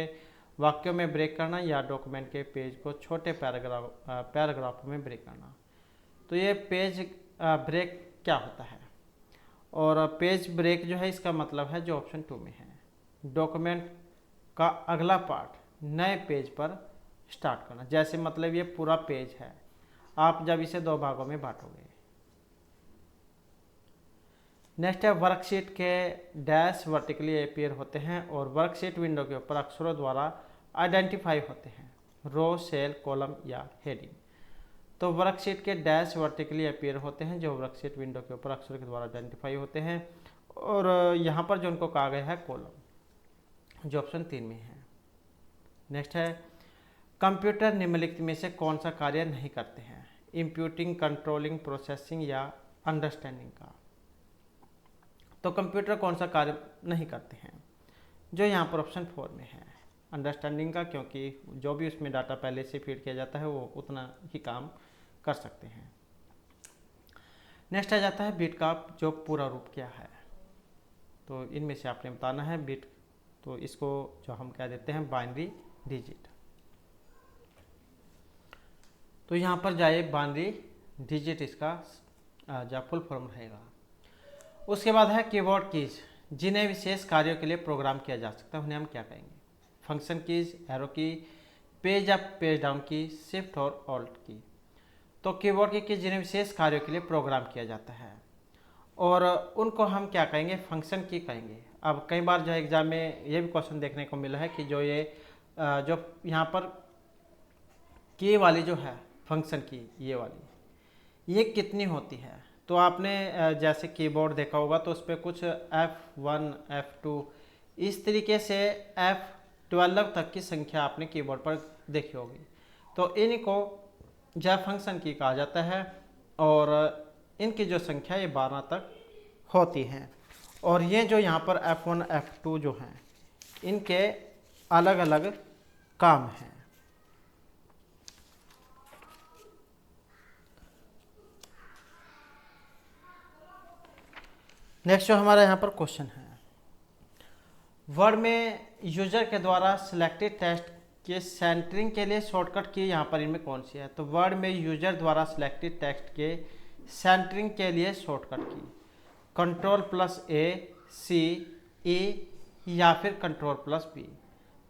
Speaker 1: वाक्यों में ब्रेक करना या डॉक्यूमेंट के पेज को छोटे पैराग्राफों में ब्रेक करना। तो ये पेज ब्रेक क्या होता है, और पेज ब्रेक जो है इसका मतलब है जो ऑप्शन 2 में है, डॉक्यूमेंट का अगला पार्ट नए पेज पर स्टार्ट करना। जैसे मतलब ये पूरा पेज है, आप जब इसे 2 भागों में बांटोगे। नेक्स्ट है वर्कशीट के डैश वर्टिकली अपीयर होते हैं और वर्कशीट विंडो के ऊपर अक्षरों द्वारा आइडेंटिफाई होते हैं, रो, सेल, कॉलम या हेडिंग। तो वर्कशीट के डैश वर्टिकली अपीयर होते हैं जो वर्कशीट विंडो के ऊपर अक्षरों के द्वारा आइडेंटिफाई होते हैं, और यहाँ पर जो उनको कहा गया है कॉलम, जो ऑप्शन 3 में है। नेक्स्ट है कंप्यूटर निम्नलिखित में से कौन सा कार्य नहीं करते हैं, इंप्यूटिंग, कंट्रोलिंग, प्रोसेसिंग या अंडरस्टैंडिंग का। तो कंप्यूटर कौन सा कार्य नहीं करते हैं, जो यहाँ पर ऑप्शन 4 में है, अंडरस्टैंडिंग का, क्योंकि जो भी उसमें डाटा पहले से फीड किया जाता है वो उतना ही काम कर सकते हैं। नेक्स्ट आ जाता है बिट का जो पूरा रूप क्या है, तो इनमें से आपने बताना है बिट, तो इसको जो हम कह देते हैं बाइनरी डिजिट। तो यहाँ पर जाए बाइनरी डिजिट, इसका जो फुल फॉर्म रहेगा। उसके बाद है कीबोर्ड कीज, जिन्हें विशेष कार्यों के लिए प्रोग्राम किया जा सकता है, उन्हें हम क्या कहेंगे, फंक्शन कीज, एरो की, पेज अप पेज डाउन की, शिफ्ट और ऑल्ट की। तो कीबोर्ड की कीज जिन्हें विशेष कार्यों के लिए प्रोग्राम किया जाता है और उनको हम क्या कहेंगे, फंक्शन की कहेंगे। अब कई बार जो एग्जाम में ये भी क्वेश्चन देखने को मिला है कि जो ये जो यहाँ पर की वाली जो है फंक्शन की, ये वाली ये कितनी होती है। तो आपने जैसे कीबोर्ड देखा होगा तो उस पर कुछ F1, F2 इस तरीके से F12 तक की संख्या आपने कीबोर्ड पर देखी होगी। तो इनको जो फंक्शन की कहा जाता है और इनकी जो संख्या ये 12 तक होती हैं। और ये जो यहाँ पर F1, F2 जो हैं इनके अलग अलग काम हैं। नेक्स्ट जो हमारा यहाँ पर क्वेश्चन है, वर्ड में यूजर के द्वारा सिलेक्टेड टेक्स्ट के सेंटरिंग के लिए शॉर्टकट की यहाँ पर इनमें कौन सी है। तो वर्ड में यूजर द्वारा सिलेक्टेड टेक्स्ट के सेंटरिंग के लिए शॉर्टकट की Ctrl+A+C+E या फिर Ctrl+B।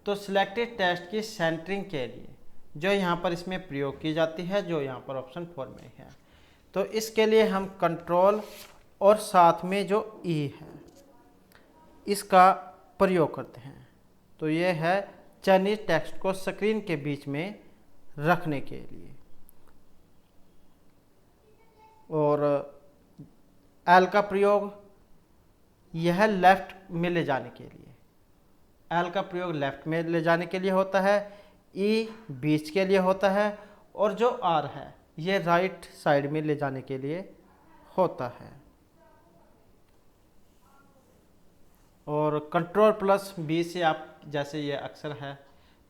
Speaker 1: तो सिलेक्टेड टेक्स्ट की सेंटरिंग के लिए जो यहाँ पर इसमें प्रयोग की जाती है, जो यहाँ पर ऑप्शन 4 में है, तो इसके लिए हम कंट्रोल और साथ में जो E है इसका प्रयोग करते हैं। तो ये है चयनित टेक्स्ट को स्क्रीन के बीच में रखने के लिए, और L का प्रयोग यह लेफ्ट में ले जाने के लिए, L का प्रयोग लेफ्ट में ले जाने के लिए होता है, E बीच के लिए होता है, और जो R है ये राइट साइड में ले जाने के लिए होता है। और Ctrl+B से आप जैसे ये अक्षर है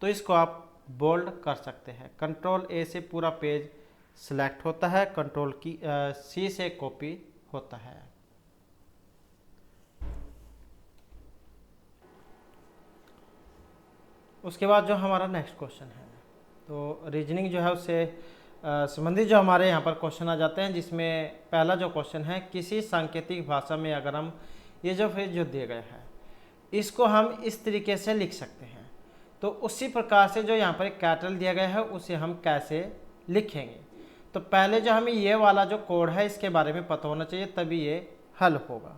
Speaker 1: तो इसको आप बोल्ड कर सकते हैं। Ctrl+A से पूरा पेज सिलेक्ट होता है, Ctrl+C से कॉपी होता है। उसके बाद जो हमारा नेक्स्ट क्वेश्चन है, तो रीजनिंग जो है उससे संबंधित जो हमारे यहाँ पर क्वेश्चन आ जाते हैं, जिसमें पहला जो क्वेश्चन है, किसी सांकेतिक भाषा में अगर हम ये जो फ्रेज जो दिए गए हैं इसको हम इस तरीके से लिख सकते हैं, तो उसी प्रकार से जो यहाँ पर एक कैटल दिया गया है उसे हम कैसे लिखेंगे। तो पहले जो हमें ये वाला जो कोड है इसके बारे में पता होना चाहिए, तभी ये हल होगा।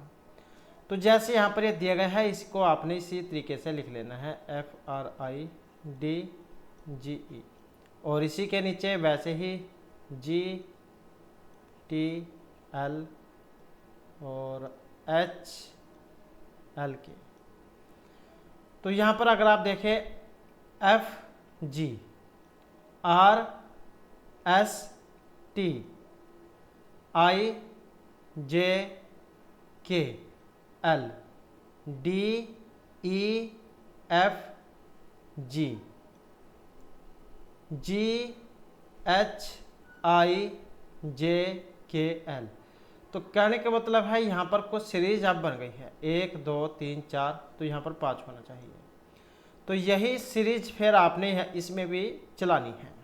Speaker 1: तो जैसे यहाँ पर ये दिया गया है इसको आपने इसी तरीके से लिख लेना है, FRIDGE, और इसी के नीचे वैसे ही GTL और HLK। तो यहाँ पर अगर आप देखें FGHIJKL, तो कहने का मतलब है यहाँ पर कुछ सीरीज अब बन गई है, 1 2 3 4, तो यहाँ पर 5 होना चाहिए। तो यही सीरीज फिर आपने इसमें भी चलानी है।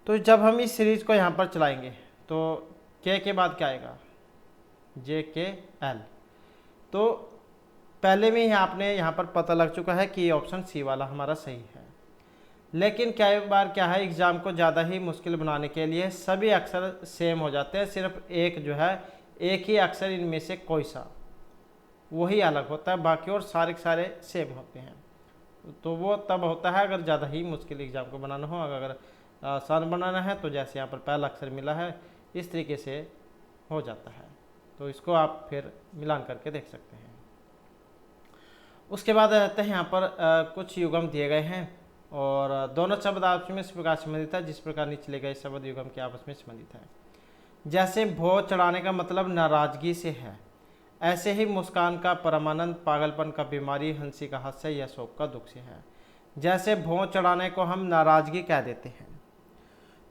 Speaker 1: तो जब हम इस सीरीज को यहाँ पर चलाएंगे तो के बाद क्या आएगा, JKL। तो पहले में ही आपने यहाँ पर पता लग चुका है कि ऑप्शन सी वाला हमारा सही है। लेकिन कई बार क्या है, एग्ज़ाम को ज़्यादा ही मुश्किल बनाने के लिए सभी अक्षर सेम हो जाते हैं, सिर्फ एक जो है एक ही अक्षर इनमें से कोई सा वही अलग होता है, बाकी और सारे के सारे सेम होते हैं। तो वो तब होता है अगर ज़्यादा ही मुश्किल एग्जाम को बनाना हो। अगर आसान बनाना है तो जैसे यहाँ पर पहला अक्षर मिला है इस तरीके से हो जाता है। तो इसको आप फिर मिलान करके देख सकते हैं। उसके बाद रहते हैं यहाँ पर कुछ युग्म दिए गए हैं और दोनों शब्द आपस में इस प्रकार संबंधित है जिस प्रकार निचले गए शब्द युग्म के आपस में संबंधित है। जैसे भो चढ़ाने का मतलब नाराजगी से है, ऐसे ही मुस्कान का परमानंद पागलपन का बीमारी, हंसी का हास्य या शोक का दुख से है। जैसे भों चढ़ाने को हम नाराजगी कह देते हैं,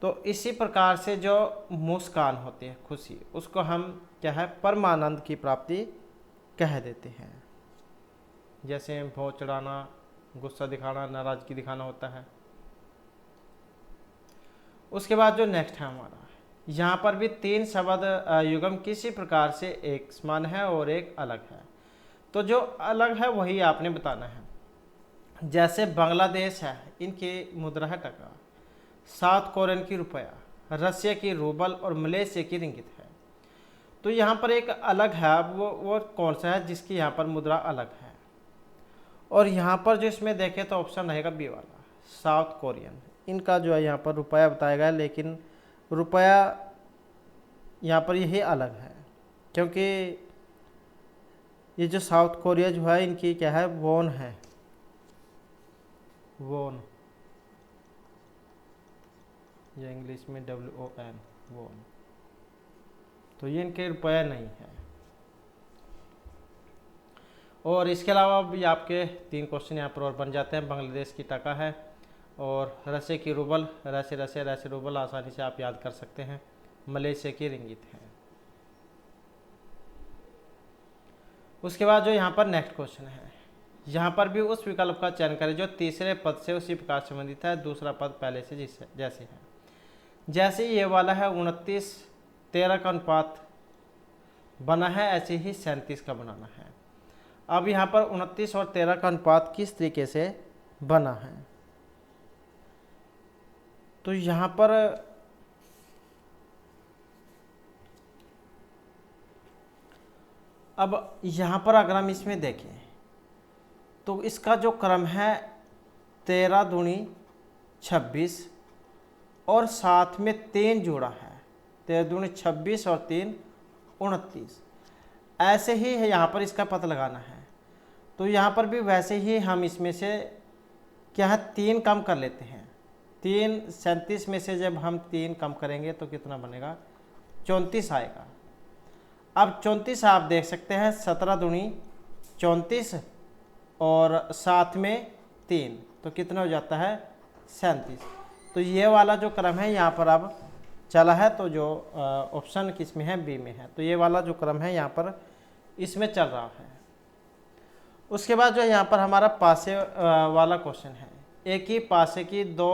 Speaker 1: तो इसी प्रकार से जो मुस्कान होती है खुशी, उसको हम क्या है परमानंद की प्राप्ति कह देते हैं। जैसे भों चढ़ाना गुस्सा दिखाना, नाराजगी दिखाना होता है। उसके बाद जो नेक्स्ट है हमारा, यहाँ पर भी 3 शब्द युग्म किसी प्रकार से एक समान है और एक अलग है। तो जो अलग है वही आपने बताना है। जैसे बांग्लादेश है, इनकी मुद्रा है टका, साउथ कोरियन की रुपया, रसिया की रूबल और मलेशिया की रिंगित है। तो यहाँ पर एक अलग है, वो कौन सा है जिसकी यहाँ पर मुद्रा अलग है। और यहाँ पर जो इसमें देखें तो ऑप्शन रहेगा बी वाला, साउथ कोरियन। इनका जो है यहाँ पर रुपया बताया गया, लेकिन रुपया यहाँ पर यही अलग है, क्योंकि ये जो साउथ कोरिया जो है इनकी क्या है वोन है, वोन, ये इंग्लिश में WON, वोन। तो ये इनके रुपया नहीं है। और इसके अलावा भी आपके 3 क्वेश्चन यहाँ पर और बन जाते हैं। बांग्लादेश की टका है और रसिया की रूबल, रसिया रूबल आसानी से आप याद कर सकते हैं। मलेशिया की रिंगित है। उसके बाद जो यहाँ पर नेक्स्ट क्वेश्चन है, यहाँ पर भी उस विकल्प का चयन करें जो तीसरे पद से उसी प्रकार संबंधित है, दूसरा पद पहले से जैसे है। जैसे ये वाला है 29-13 का अनुपात बना है, ऐसे ही 37 का बनाना है। अब यहाँ पर 29 और 13 का अनुपात किस तरीके से बना है, तो यहाँ पर अब यहाँ पर अगर हम इसमें देखें तो इसका जो क्रम है 13 दूनी 26 और साथ में 3 जोड़ा है, 13 दूनी 26 और 3 29। ऐसे ही है यहाँ पर इसका पता लगाना है। तो यहाँ पर भी वैसे ही हम इसमें से क्या है 3 कम कर लेते हैं। 37 में से जब हम 3 कम करेंगे तो कितना बनेगा, 34 आएगा। अब 34 आप देख सकते हैं 17 दूनी 34 और साथ में 3, तो कितना हो जाता है 37। तो ये वाला जो क्रम है यहाँ पर अब चला है, तो जो ऑप्शन किस में है, बी में है। तो ये वाला जो क्रम है यहाँ पर इसमें चल रहा है। उसके बाद जो यहाँ पर हमारा पासे वाला क्वेश्चन है, एक ही पासे की 2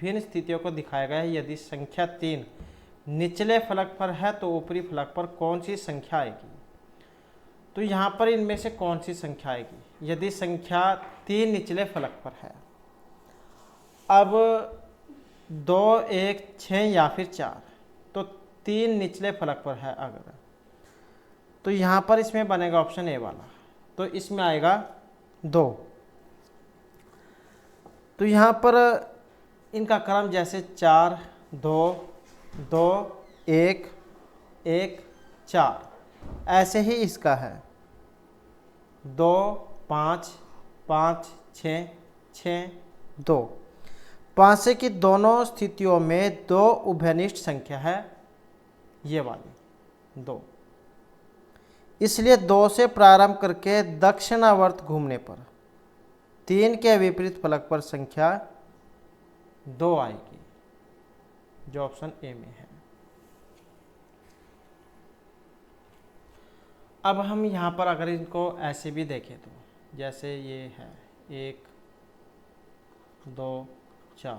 Speaker 1: भिन्न स्थितियों को दिखाया गया है। यदि संख्या 3 निचले फलक पर है तो ऊपरी फलक पर कौन सी संख्या आएगी। तो यहाँ पर इनमें से कौन सी संख्या आएगी। यदि संख्या 3 निचले फलक पर है, अब 2, 1, 6 या फिर 4, तो 3 निचले फलक पर है अगर, तो यहाँ पर इसमें बनेगा ऑप्शन ए वाला, तो इसमें आएगा 2। तो यहाँ पर इनका क्रम जैसे 4, 2, 2, 1, 1, 4, ऐसे ही इसका है 2, 5, 5, 6, 6, 2। पासे की दोनों स्थितियों में 2 उभयनिष्ठ संख्या है, ये वाली 2। इसलिए 2 से प्रारंभ करके दक्षिणावर्त घूमने पर 3 के विपरीत फलक पर संख्या 2 आएगी, जो ऑप्शन ए में है। अब हम यहाँ पर अगर इनको ऐसे भी देखें तो जैसे ये है 1, 2, 4,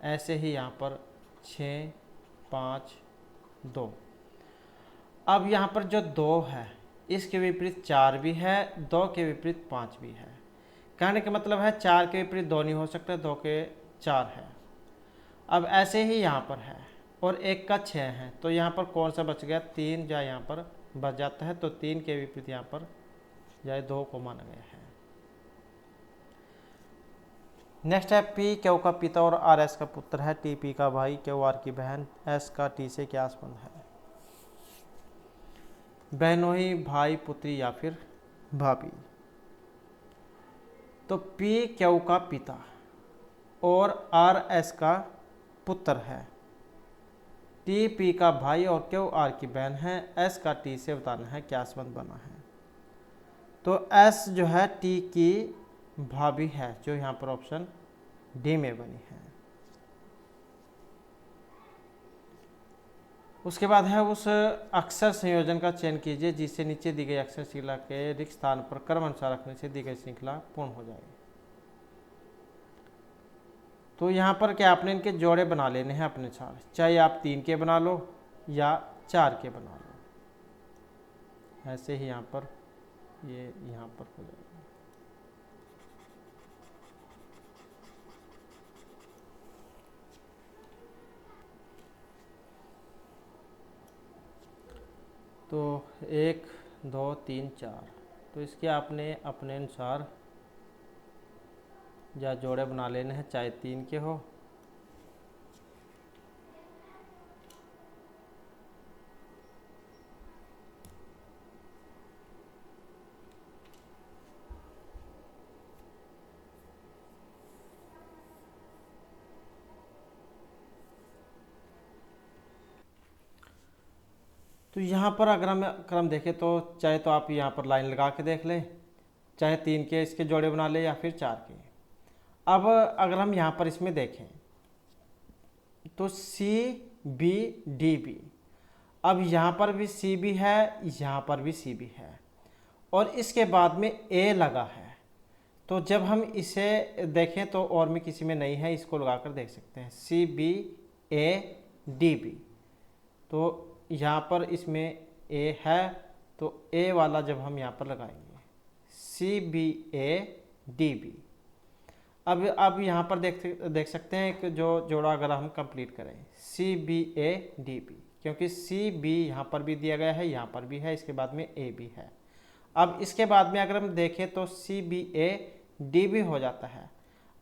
Speaker 1: ऐसे ही यहाँ पर 6, 5, 2। अब यहाँ पर जो 2 है इसके विपरीत 4 भी है, 2 के विपरीत 5 भी है। कहने का मतलब है 4 के विपरीत 2 नहीं हो सकता, 2 के 4 है। अब ऐसे ही यहाँ पर है और एक का 6 है, तो यहाँ पर कौन सा बच गया, 3 जो यहाँ पर बच जाता है, तो 3 के विपरीत यहाँ पर जो 2 को माना गया है। नेक्स्ट है पी क्यू का पिता और आर एस का पुत्र है, टी पी का भाई, क्यू आर की बहन, एस का टी से क्या संबंध है। बहनोई, भाई, पुत्री या फिर भाभी। तो पी क्यू का पिता और आर एस का पुत्र है, टी पी का भाई और क्यू आर की बहन है, एस का टी से बताना है क्या संबंध बना है। तो एस जो है टी की भाभी है, जो यहाँ पर ऑप्शन डी में बनी है। उसके बाद है उस अक्षर संयोजन का चयन कीजिए जिससे नीचे दी गई अक्षर श्रृंखला के रिक्त स्थान पर क्रम अनुसार रखने से दी गई श्रृंखला पूर्ण हो जाएगी। तो यहाँ पर क्या आपने इनके जोड़े बना लेने हैं अपने अनुसार, चाहे आप 3 के बना लो या 4 के बना लो, ऐसे ही यहाँ पर ये यहाँ पर हो जाएगा। तो 1 2 3 4, तो इसके आपने अपने अनुसार या जोड़े बना लेने हैं, चाहे 3 के हो तो यहाँ पर अगर हम क्रम देखें तो चाहे तो आप यहाँ पर लाइन लगा के देख लें, चाहे 3 के इसके जोड़े बना लें या फिर 4 के। अब अगर हम यहाँ पर इसमें देखें तो सी बी डी बी, अब यहाँ पर भी सी बी है, यहाँ पर भी सी बी है और इसके बाद में ए लगा है। तो जब हम इसे देखें तो और में किसी में नहीं है, इसको लगा कर देख सकते हैं, C B A D B. तो यहाँ पर इसमें ए है, तो ए वाला जब हम यहाँ पर लगाएंगे C B A D B. अब यहाँ पर देख सकते हैं कि जो जोड़ा अगर हम कंप्लीट करें C B A D B, क्योंकि सी बी यहाँ पर भी दिया गया है, यहाँ पर भी है, इसके बाद में ए भी है। अब इसके बाद में अगर हम देखें तो C B A D B हो जाता है।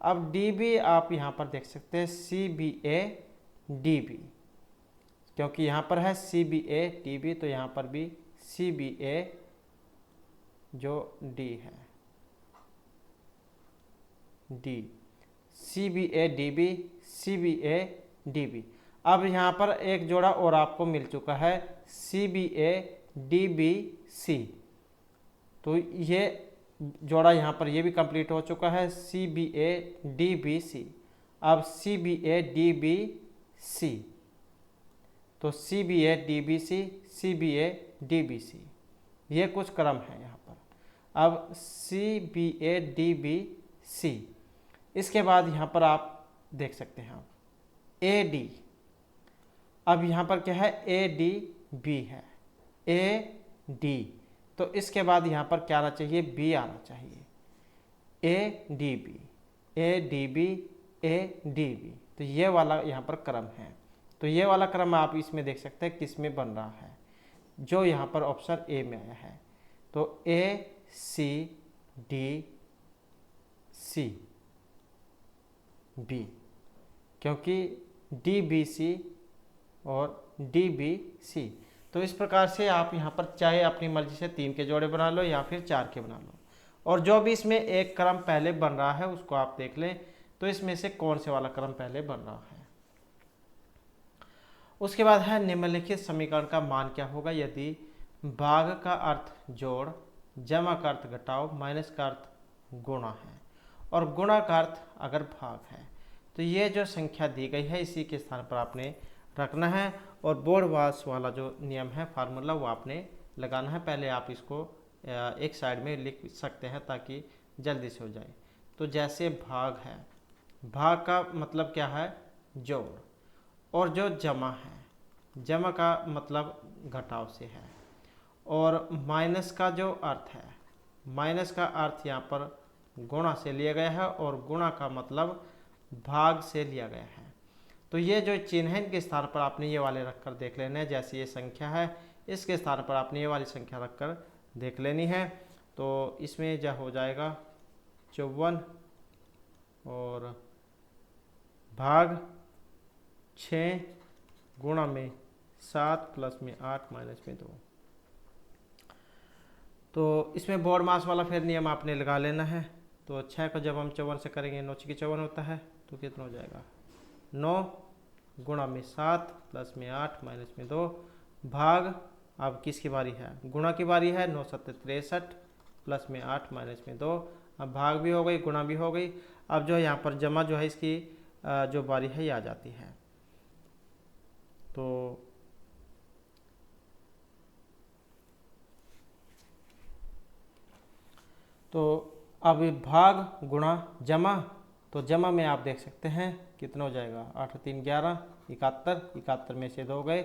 Speaker 1: अब डी बी आप यहाँ पर देख सकते हैं C B A D B, क्योंकि यहाँ पर है C B A D B, तो यहाँ पर भी सी बी ए जो डी है D, C B A D B, C B A D B. अब यहाँ पर एक जोड़ा और आपको मिल चुका है C B A D B C, तो ये जोड़ा यहाँ पर ये भी कंप्लीट हो चुका है C B A D B C. अब C B A D B C, तो C B A D B C, C B A D B C, ये कुछ क्रम है यहाँ पर। अब C B A D B C, इसके बाद यहाँ पर आप देख सकते हैं आप ए डी। अब यहाँ पर क्या है ए डी बी है, ए डी, तो इसके बाद यहाँ पर क्या आना चाहिए, बी आना चाहिए, A D B, A D B, A D B. तो ये वाला यहाँ पर क्रम है। तो ये वाला क्रम आप इसमें देख सकते हैं किस में बन रहा है, जो यहाँ पर ऑप्शन ए में आया है। तो ए सी डी सी बी, क्योंकि डी बी सी और डी बी सी। तो इस प्रकार से आप यहाँ पर चाहे अपनी मर्जी से 3 के जोड़े बना लो या फिर 4 के बना लो, और जो भी इसमें एक क्रम पहले बन रहा है उसको आप देख लें तो इसमें से कौन से वाला क्रम पहले बन रहा है। उसके बाद है निम्नलिखित समीकरण का मान क्या होगा यदि भाग का अर्थ जोड़, जमा का अर्थ घटाव, माइनस का अर्थ गुणा है और गुणा का अर्थ अगर भाग है। तो ये जो संख्या दी गई है इसी के स्थान पर आपने रखना है और बोर्ड वास वाला जो नियम है फार्मूला वो आपने लगाना है। पहले आप इसको एक साइड में लिख सकते हैं ताकि जल्दी से हो जाए। तो जैसे भाग है, भाग का मतलब क्या है, जोड़, और जो जमा है, जमा का मतलब घटाव से है, और माइनस का जो अर्थ है, माइनस का अर्थ यहाँ पर गुणा से लिया गया है और गुणा का मतलब भाग से लिया गया है। तो ये जो चिन्ह है इनके स्थान पर आपने ये वाले रखकर देख लेना है। जैसे ये संख्या है, इसके स्थान पर आपने ये वाली संख्या रखकर देख लेनी है। तो इसमें जो हो जाएगा 54 और भाग 6 गुणा में 7 प्लस में 8 माइनस में 2। तो इसमें बोर्ड मास वाला फिर नियम आपने लगा लेना है। तो 6 को जब हम 54 से करेंगे 9 की 54 होता है, तो कितना हो जाएगा 9 गुणा में 7 प्लस में 8 माइनस में 2 भाग, अब किसकी बारी है, गुणा की बारी है। 9 7 63 प्लस में 8 माइनस में 2। अब भाग भी हो गई, गुणा भी हो गई। अब जो है यहाँ पर जमा जो है इसकी जो बारी है ये आ जाती है। तो अब भाग गुणा जमा, तो जमा में आप देख सकते हैं कितना हो जाएगा 8 3 11 71, 71 में से 2 गए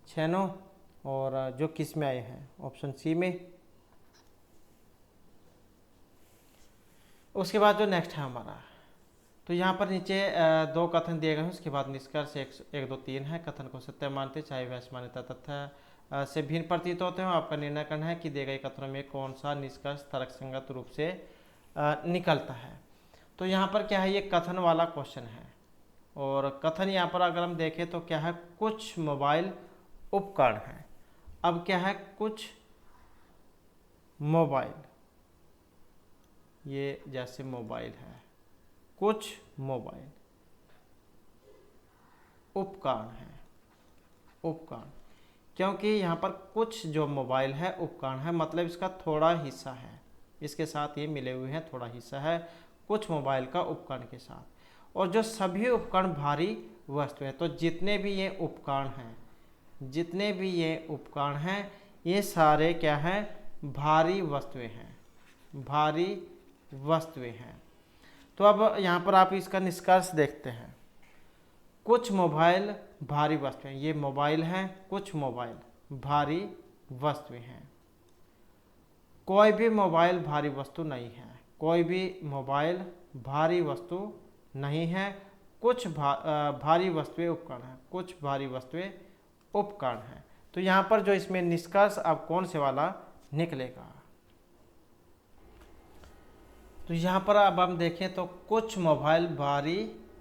Speaker 1: 6 9, और जो किस में आए हैं ऑप्शन सी में। उसके बाद जो नेक्स्ट है हमारा, तो यहाँ पर नीचे 2 कथन दिए गए हैं, उसके बाद निष्कर्ष 1 2 3 है। कथन को सत्य मानते चाहे वह मान्यता तथ्य से भिन्न प्रतीत होते हो, आपका निर्णय करना है कि दिए गए कथनों में कौन सा निष्कर्ष तर्कसंगत रूप से निकलता है। तो यहाँ पर क्या है, ये कथन वाला क्वेश्चन है, और कथन यहाँ पर अगर हम देखें तो क्या है, कुछ मोबाइल उपकरण है। अब क्या है, कुछ मोबाइल, ये जैसे मोबाइल है, कुछ मोबाइल उपकरण है, उपकरण, क्योंकि यहाँ पर कुछ जो मोबाइल है उपकरण है, मतलब इसका थोड़ा हिस्सा है, इसके साथ ये मिले हुए हैं, थोड़ा हिस्सा है कुछ मोबाइल का उपकरण के साथ। और जो सभी उपकरण भारी वस्तु है, तो जितने भी ये उपकरण हैं, जितने भी ये उपकरण हैं, ये सारे क्या हैं, भारी वस्तुएं हैं, भारी वस्तुएं हैं। तो अब यहाँ पर आप इसका निष्कर्ष देखते हैं, कुछ मोबाइल भारी वस्तुएं, ये मोबाइल हैं, कुछ मोबाइल भारी वस्तुएं हैं। कोई भी मोबाइल भारी वस्तु नहीं है, कोई भी मोबाइल भारी वस्तु नहीं है। कुछ भारी वस्तुएं उपकरण हैं, कुछ भारी वस्तुएं उपकरण हैं। तो यहाँ पर जो इसमें निष्कर्ष अब कौन से वाला निकलेगा, तो यहाँ पर अब हम देखें तो कुछ मोबाइल भारी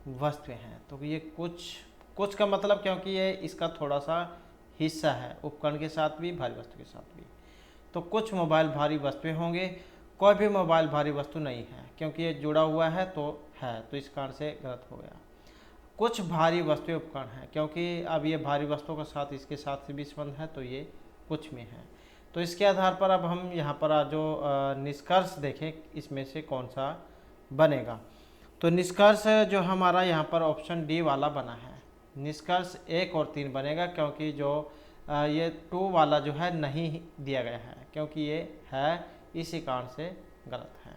Speaker 1: वस्तुएं हैं। तो ये कुछ का मतलब, क्योंकि ये इसका थोड़ा सा हिस्सा है, उपकरण के साथ भी भारी वस्तु के साथ भी, तो कुछ मोबाइल भारी वस्तुएं होंगे। कोई भी मोबाइल भारी वस्तु नहीं है, क्योंकि ये जुड़ा हुआ है तो इस कारण से गलत हो गया। कुछ भारी वस्तुएं उपकरण हैं, क्योंकि अब ये भारी वस्तुओं के साथ इसके साथ से भी संबंध है, तो ये कुछ में है। तो इसके आधार पर अब हम यहाँ पर जो निष्कर्ष देखें, इसमें से कौन सा बनेगा। तो निष्कर्ष जो हमारा यहाँ पर ऑप्शन डी वाला बना है, निष्कर्ष 1 और 3 बनेगा, क्योंकि जो ये 2 वाला जो है नहीं दिया गया है, क्योंकि ये है, इसी कारण से गलत है।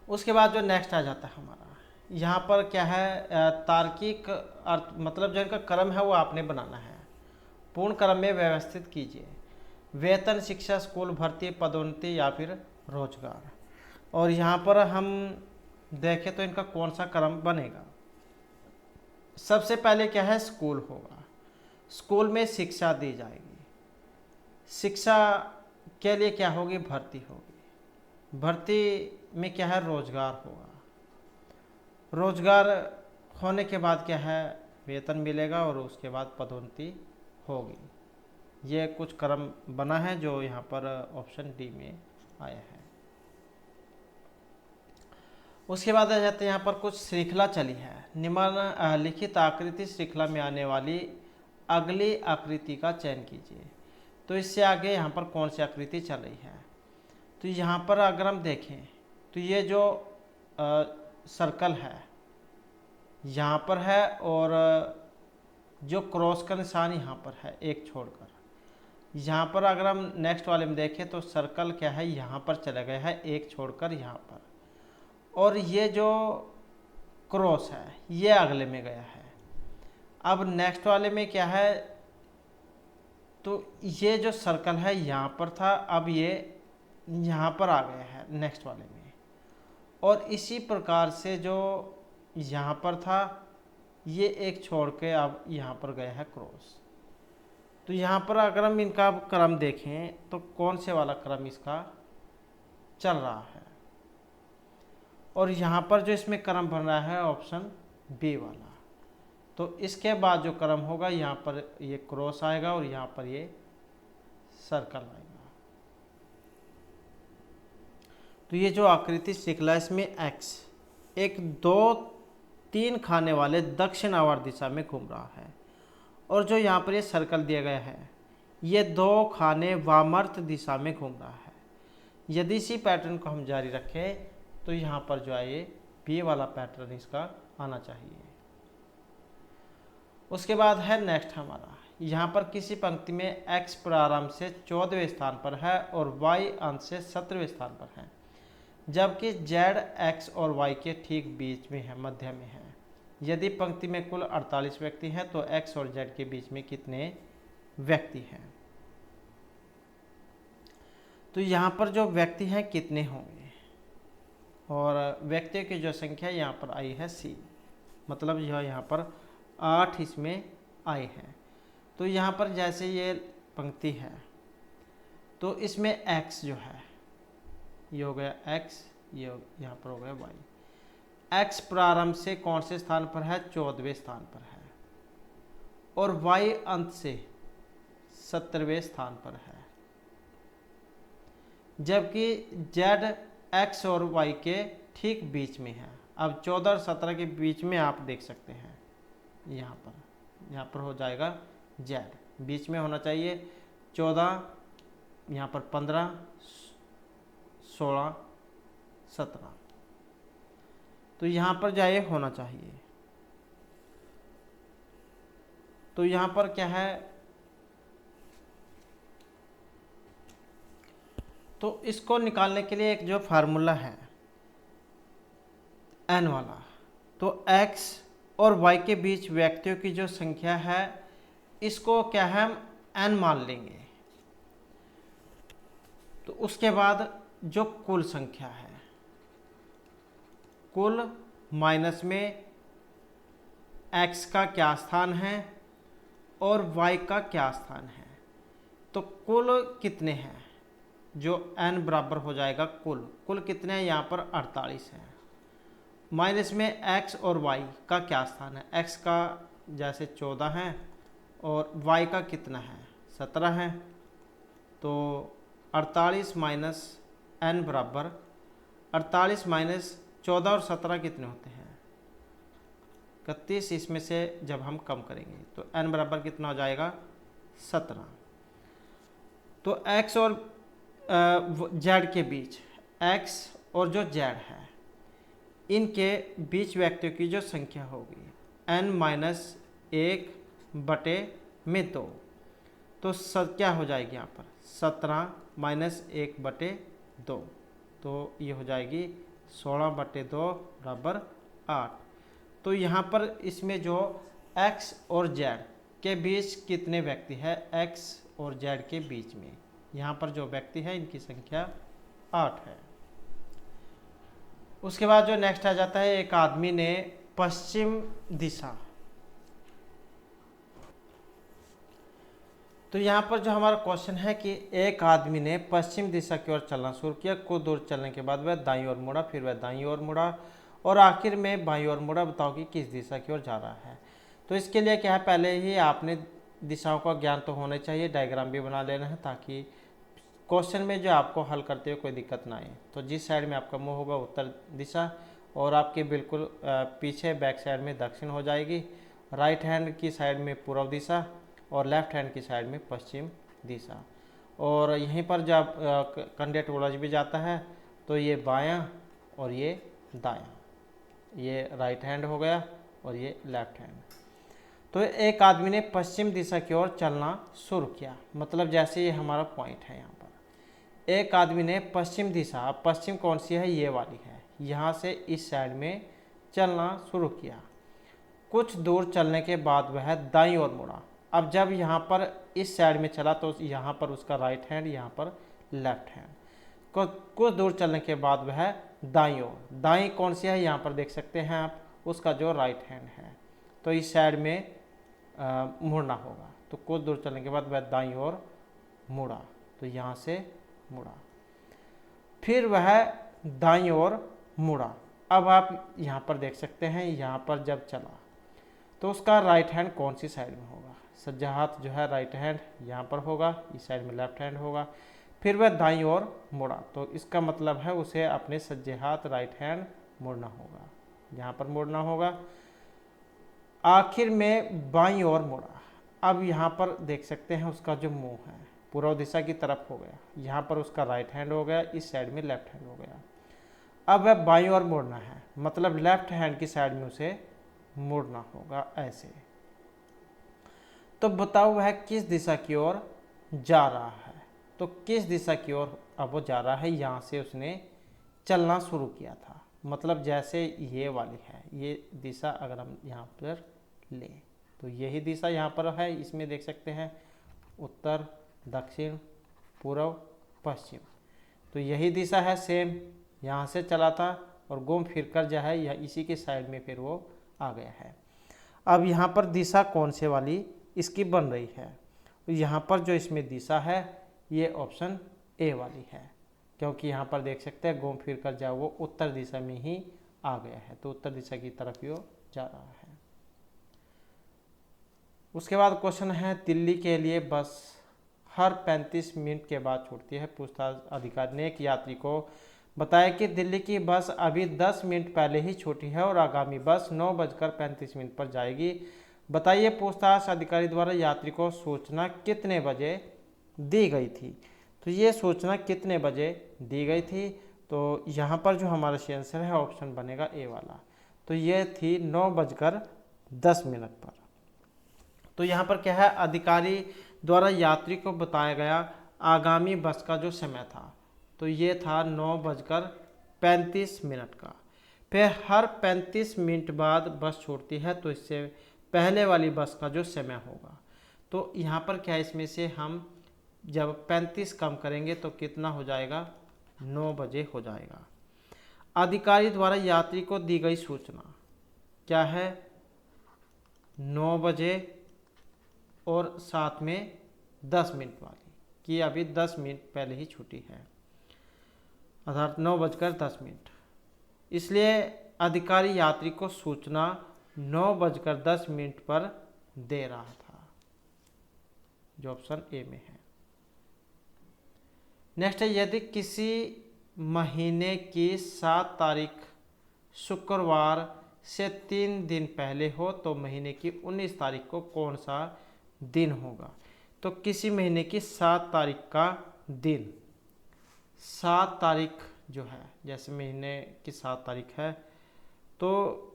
Speaker 1: उसके बाद जो नेक्स्ट आ जाता है हमारा, यहाँ पर क्या है, तार्किक अर्थ, मतलब जो इनका क्रम है वो आपने बनाना है। पूर्ण क्रम में व्यवस्थित कीजिए, वेतन, शिक्षा, स्कूल भर्ती, पदोन्नति या फिर रोजगार। और यहाँ पर हम देखें तो इनका कौन सा क्रम बनेगा। सबसे पहले क्या है, स्कूल होगा, स्कूल में शिक्षा दी जाएगी, शिक्षा के लिए क्या होगी, भर्ती होगी, भर्ती में क्या है, रोजगार होगा, रोजगार होने के बाद क्या है, वेतन मिलेगा, और उसके बाद पदोन्नति होगी। ये कुछ क्रम बना है जो यहाँ पर ऑप्शन डी में आया है। उसके बाद आ जाते हैं यहाँ पर कुछ श्रृंखला चली है। निम्नलिखित आकृति श्रृंखला में आने वाली अगली आकृति का चयन कीजिए। तो इससे आगे यहाँ पर कौन सी आकृति चल रही है, तो यहाँ पर अगर हम देखें तो ये जो सर्कल है यहाँ पर है, और जो क्रॉस का निशान यहाँ पर है एक छोड़कर, यहाँ पर अगर हम नेक्स्ट वाले में देखें तो सर्कल क्या है, यहाँ पर चला गया है एक छोड़कर यहाँ पर, और ये जो क्रॉस है ये अगले में गया है। अब नेक्स्ट वाले में क्या है, तो ये जो सर्कल है यहाँ पर था, अब ये यहाँ पर आ गया है नेक्स्ट वाले में, और इसी प्रकार से जो यहाँ पर था ये एक छोड़ के अब यहाँ पर गया है क्रॉस। तो यहाँ पर अगर हम इनका क्रम देखें तो कौन से वाला क्रम इसका चल रहा है, और यहाँ पर जो इसमें क्रम बन रहा है ऑप्शन बी वाला। तो इसके बाद जो क्रम होगा यहाँ पर ये क्रॉस आएगा और यहाँ पर ये सर्कल आएगा। तो ये जो आकृति सिकला इसमें एक्स एक 2-3 खाने वाले दक्षिणावर्त दिशा में घूम रहा है, और जो यहाँ पर ये सर्कल दिया गया है ये 2 खाने वामावर्त दिशा में घूम रहा है। यदि इसी पैटर्न को हम जारी रखें तो यहाँ पर जो है ये बी वाला पैटर्न इसका आना चाहिए। उसके बाद है नेक्स्ट हमारा, यहाँ पर किसी पंक्ति में x प्रारंभ से 14वें स्थान पर है और y अंत से 17वें स्थान पर है, जबकि z x और y के ठीक बीच में है, मध्य में है। यदि पंक्ति में कुल 48 व्यक्ति हैं तो x और z के बीच में कितने व्यक्ति हैं। तो यहाँ पर जो व्यक्ति हैं कितने होंगे, और व्यक्तियों की जो संख्या यहाँ पर आई है सी, मतलब यह यहाँ पर 8 इसमें आए हैं। तो यहाँ पर जैसे ये पंक्ति है तो इसमें x जो है ये हो गया x, ये यहाँ पर हो गया y। x प्रारंभ से कौन से स्थान पर है, 14वें स्थान पर है, और y अंत से 17वें स्थान पर है, जबकि z x और y के ठीक बीच में है। अब 14 और 17 के बीच में आप देख सकते हैं यहाँ पर हो जाएगा z, बीच में होना चाहिए 14, यहाँ पर 15, 16, 17, तो यहाँ पर जाए होना चाहिए। तो यहाँ पर क्या है, तो इसको निकालने के लिए एक जो फार्मूला है n वाला, तो x और y के बीच व्यक्तियों की जो संख्या है इसको क्या है हम n मान लेंगे। तो उसके बाद जो कुल संख्या है, कुल माइनस में x का क्या स्थान है और y का क्या स्थान है, तो कुल कितने हैं, जो n बराबर हो जाएगा कुल कितने हैं, यहाँ पर 48 है। माइनस में x और y का क्या स्थान है, x का जैसे 14 है और y का कितना है 17 है, तो 48 माइनस n बराबर 48 माइनस 14 और 17 कितने होते हैं 31। इसमें से जब हम कम करेंगे तो n बराबर कितना हो जाएगा 17। तो x और z के बीच x और जो z है इनके बीच व्यक्तियों की जो संख्या होगी n-1 बटे में 2, तो क्या हो जाएगी यहाँ पर 17 माइनस 1 बटे 2, तो ये हो जाएगी 16 बटे 2 बराबर 8। तो यहाँ पर इसमें जो x और z के बीच कितने व्यक्ति है, x और z के बीच में यहाँ पर जो व्यक्ति है इनकी संख्या 8 है। उसके बाद जो नेक्स्ट आ जाता है, एक आदमी ने पश्चिम दिशा, तो यहाँ पर जो हमारा क्वेश्चन है कि एक आदमी ने पश्चिम दिशा की ओर चलना शुरू किया, कुछ दूर चलने के बाद वह दाईं ओर मुड़ा, फिर वह दाईं ओर मुड़ा और आखिर में बाईं ओर मुड़ा। बताओ कि किस दिशा की ओर जा रहा है। तो इसके लिए क्या है, पहले ही आपने दिशाओं का ज्ञान तो होना चाहिए, डायग्राम भी बना लेना है ताकि क्वेश्चन में जो आपको हल करते हुए कोई दिक्कत ना आए। तो जिस साइड में आपका मुंह होगा उत्तर दिशा, और आपके बिल्कुल पीछे बैक साइड में दक्षिण हो जाएगी, राइट हैंड की साइड में पूर्व दिशा और लेफ्ट हैंड की साइड में पश्चिम दिशा। और यहीं पर जब कंडेट उलझ भी जाता है तो ये बायां और ये दायां, ये राइट हैंड हो गया और ये लेफ्ट हैंड। तो एक आदमी ने पश्चिम दिशा की ओर चलना शुरू किया, मतलब जैसे ये हमारा पॉइंट है यहाँ पर, एक आदमी ने पश्चिम दिशा, पश्चिम कौन सी है, ये वाली है, यहाँ से इस साइड में चलना शुरू किया। कुछ दूर चलने के बाद वह दाईं ओर मुड़ा। अब जब यहाँ पर इस साइड में चला तो यहाँ पर उसका राइट हैंड, यहाँ पर लेफ्ट हैंड। कुछ दूर चलने के बाद वह दाईं ओर, दाईं कौन सी है यहाँ पर देख सकते हैं आप, उसका जो राइट हैंड है। तो इस साइड में मुड़ना होगा। तो कुछ दूर चलने के बाद वह दाईं ओर मुड़ा, तो यहाँ से मुड़ा, फिर वह दाईं ओर मुड़ा। अब आप यहाँ पर देख सकते हैं, यहाँ पर जब चला तो उसका राइट हैंड कौन सी साइड में होगा। सज्जा हाथ जो है राइट हैंड यहाँ पर होगा, इस साइड में लेफ्ट हैंड होगा। फिर वह दाईं ओर मुड़ा, तो इसका मतलब है उसे अपने सज्जे हाथ राइट हैंड मुड़ना होगा, यहाँ पर मुड़ना होगा। आखिर में बाईं ओर मुड़ा। अब यहाँ पर देख सकते हैं उसका जो मुंह है पूर्व दिशा की तरफ हो गया, यहाँ पर उसका राइट हैंड हो गया, इस साइड में लेफ्ट हैंड हो गया। अब वह बाईं ओर मुड़ना है, मतलब लेफ्ट हैंड की साइड में उसे मुड़ना होगा ऐसे। तो बताओ वह किस दिशा की ओर जा रहा है। तो किस दिशा की ओर अब वो जा रहा है, यहाँ से उसने चलना शुरू किया था, मतलब जैसे ये वाली है ये दिशा, अगर हम यहाँ पर लें तो यही दिशा यहाँ पर है। इसमें देख सकते हैं उत्तर, दक्षिण, पूर्व, पश्चिम, तो यही दिशा है सेम। यहाँ से चला था और घूम फिर कर जो है यह इसी के साइड में फिर वो आ गया है। अब यहाँ पर दिशा कौन से वाली इसकी बन रही है, यहाँ पर जो इसमें दिशा है ये ऑप्शन ए वाली है, क्योंकि यहाँ पर देख सकते हैं घूम फिर कर जाओ वो उत्तर दिशा में ही आ गया है, तो उत्तर दिशा की तरफ ही वो जा रहा है। उसके बाद क्वेश्चन है, दिल्ली के लिए बस हर 35 मिनट के बाद छूटती है। पूछताछ अधिकारी ने एक यात्री को बताया कि दिल्ली की बस अभी 10 मिनट पहले ही छूटी है और आगामी बस 9:35 पर जाएगी। बताइए पूछताछ अधिकारी द्वारा यात्री को सूचना कितने बजे दी गई थी। तो ये सूचना कितने बजे दी गई थी, तो यहाँ पर जो हमारा सही आंसर है ऑप्शन बनेगा ए वाला। तो ये थी 9:10 पर। तो यहाँ पर क्या है, अधिकारी द्वारा यात्री को बताया गया आगामी बस का जो समय था तो ये था 9:35 का। फिर हर 35 मिनट बाद बस छूटती है, तो इससे पहले वाली बस का जो समय होगा, तो यहाँ पर क्या है, इसमें से हम जब 35 कम करेंगे तो कितना हो जाएगा, 9 बजे हो जाएगा। अधिकारी द्वारा यात्री को दी गई सूचना क्या है, 9 बजे और साथ में 10 मिनट वाली, कि अभी 10 मिनट पहले ही छुट्टी है, अर्थात 9:10। इसलिए अधिकारी यात्री को सूचना 9:10 पर दे रहा था, जो ऑप्शन ए में है। नेक्स्ट है, यदि किसी महीने की 7 तारीख शुक्रवार से 3 दिन पहले हो तो महीने की 19 तारीख को कौन सा दिन होगा। तो किसी महीने की 7 तारीख का दिन, 7 तारीख जो है, जैसे महीने की 7 तारीख है तो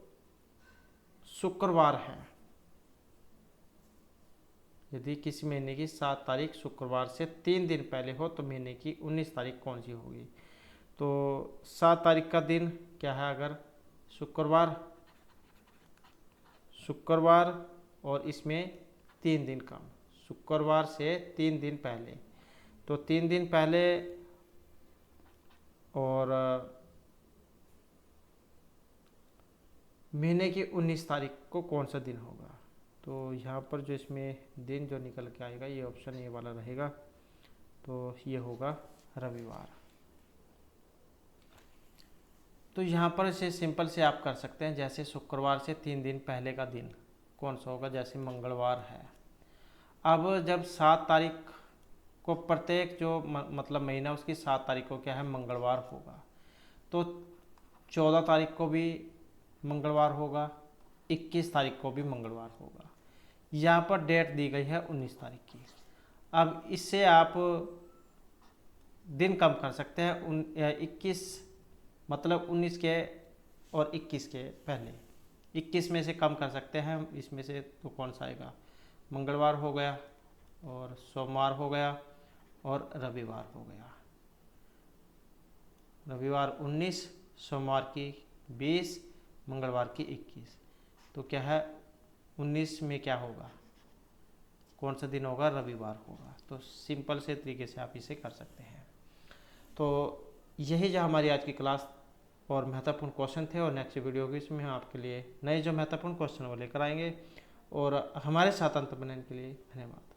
Speaker 1: शुक्रवार है। यदि किसी महीने की 7 तारीख शुक्रवार से 3 दिन पहले हो तो महीने की 19 तारीख कौन सी होगी। तो 7 तारीख का दिन क्या है, अगर शुक्रवार और इसमें 3 दिन कम, शुक्रवार से 3 दिन पहले, तो 3 दिन पहले और महीने की 19 तारीख को कौन सा दिन होगा। तो यहाँ पर जो इसमें दिन जो निकल के आएगा ये ऑप्शन ए वाला रहेगा, तो ये होगा रविवार। तो यहाँ पर इसे सिंपल से आप कर सकते हैं, जैसे शुक्रवार से 3 दिन पहले का दिन कौन सा होगा, जैसे मंगलवार है। अब जब 7 तारीख को प्रत्येक जो मतलब महीना उसकी 7 तारीख को क्या है, मंगलवार होगा, तो 14 तारीख को भी मंगलवार होगा, 21 तारीख को भी मंगलवार होगा। यहाँ पर डेट दी गई है 19 तारीख की। अब इससे आप दिन कम कर सकते हैं, 21 मतलब 19 के और 21 के पहले 21 में से कम कर सकते हैं हम, इसमें से तो कौन सा आएगा, मंगलवार हो गया और सोमवार हो गया और रविवार हो गया। रविवार 19, सोमवार की 20, मंगलवार की 21, तो क्या है 19 में क्या होगा, कौन सा दिन होगा, रविवार होगा। तो सिंपल से तरीके से आप इसे कर सकते हैं। तो यही जो हमारी आज की क्लास और महत्वपूर्ण क्वेश्चन थे, और नेक्स्ट वीडियो भी इसमें हम आपके लिए नए जो महत्वपूर्ण क्वेश्चन वो लेकर आएंगे। और हमारे साथ अंत बनने के लिए धन्यवाद।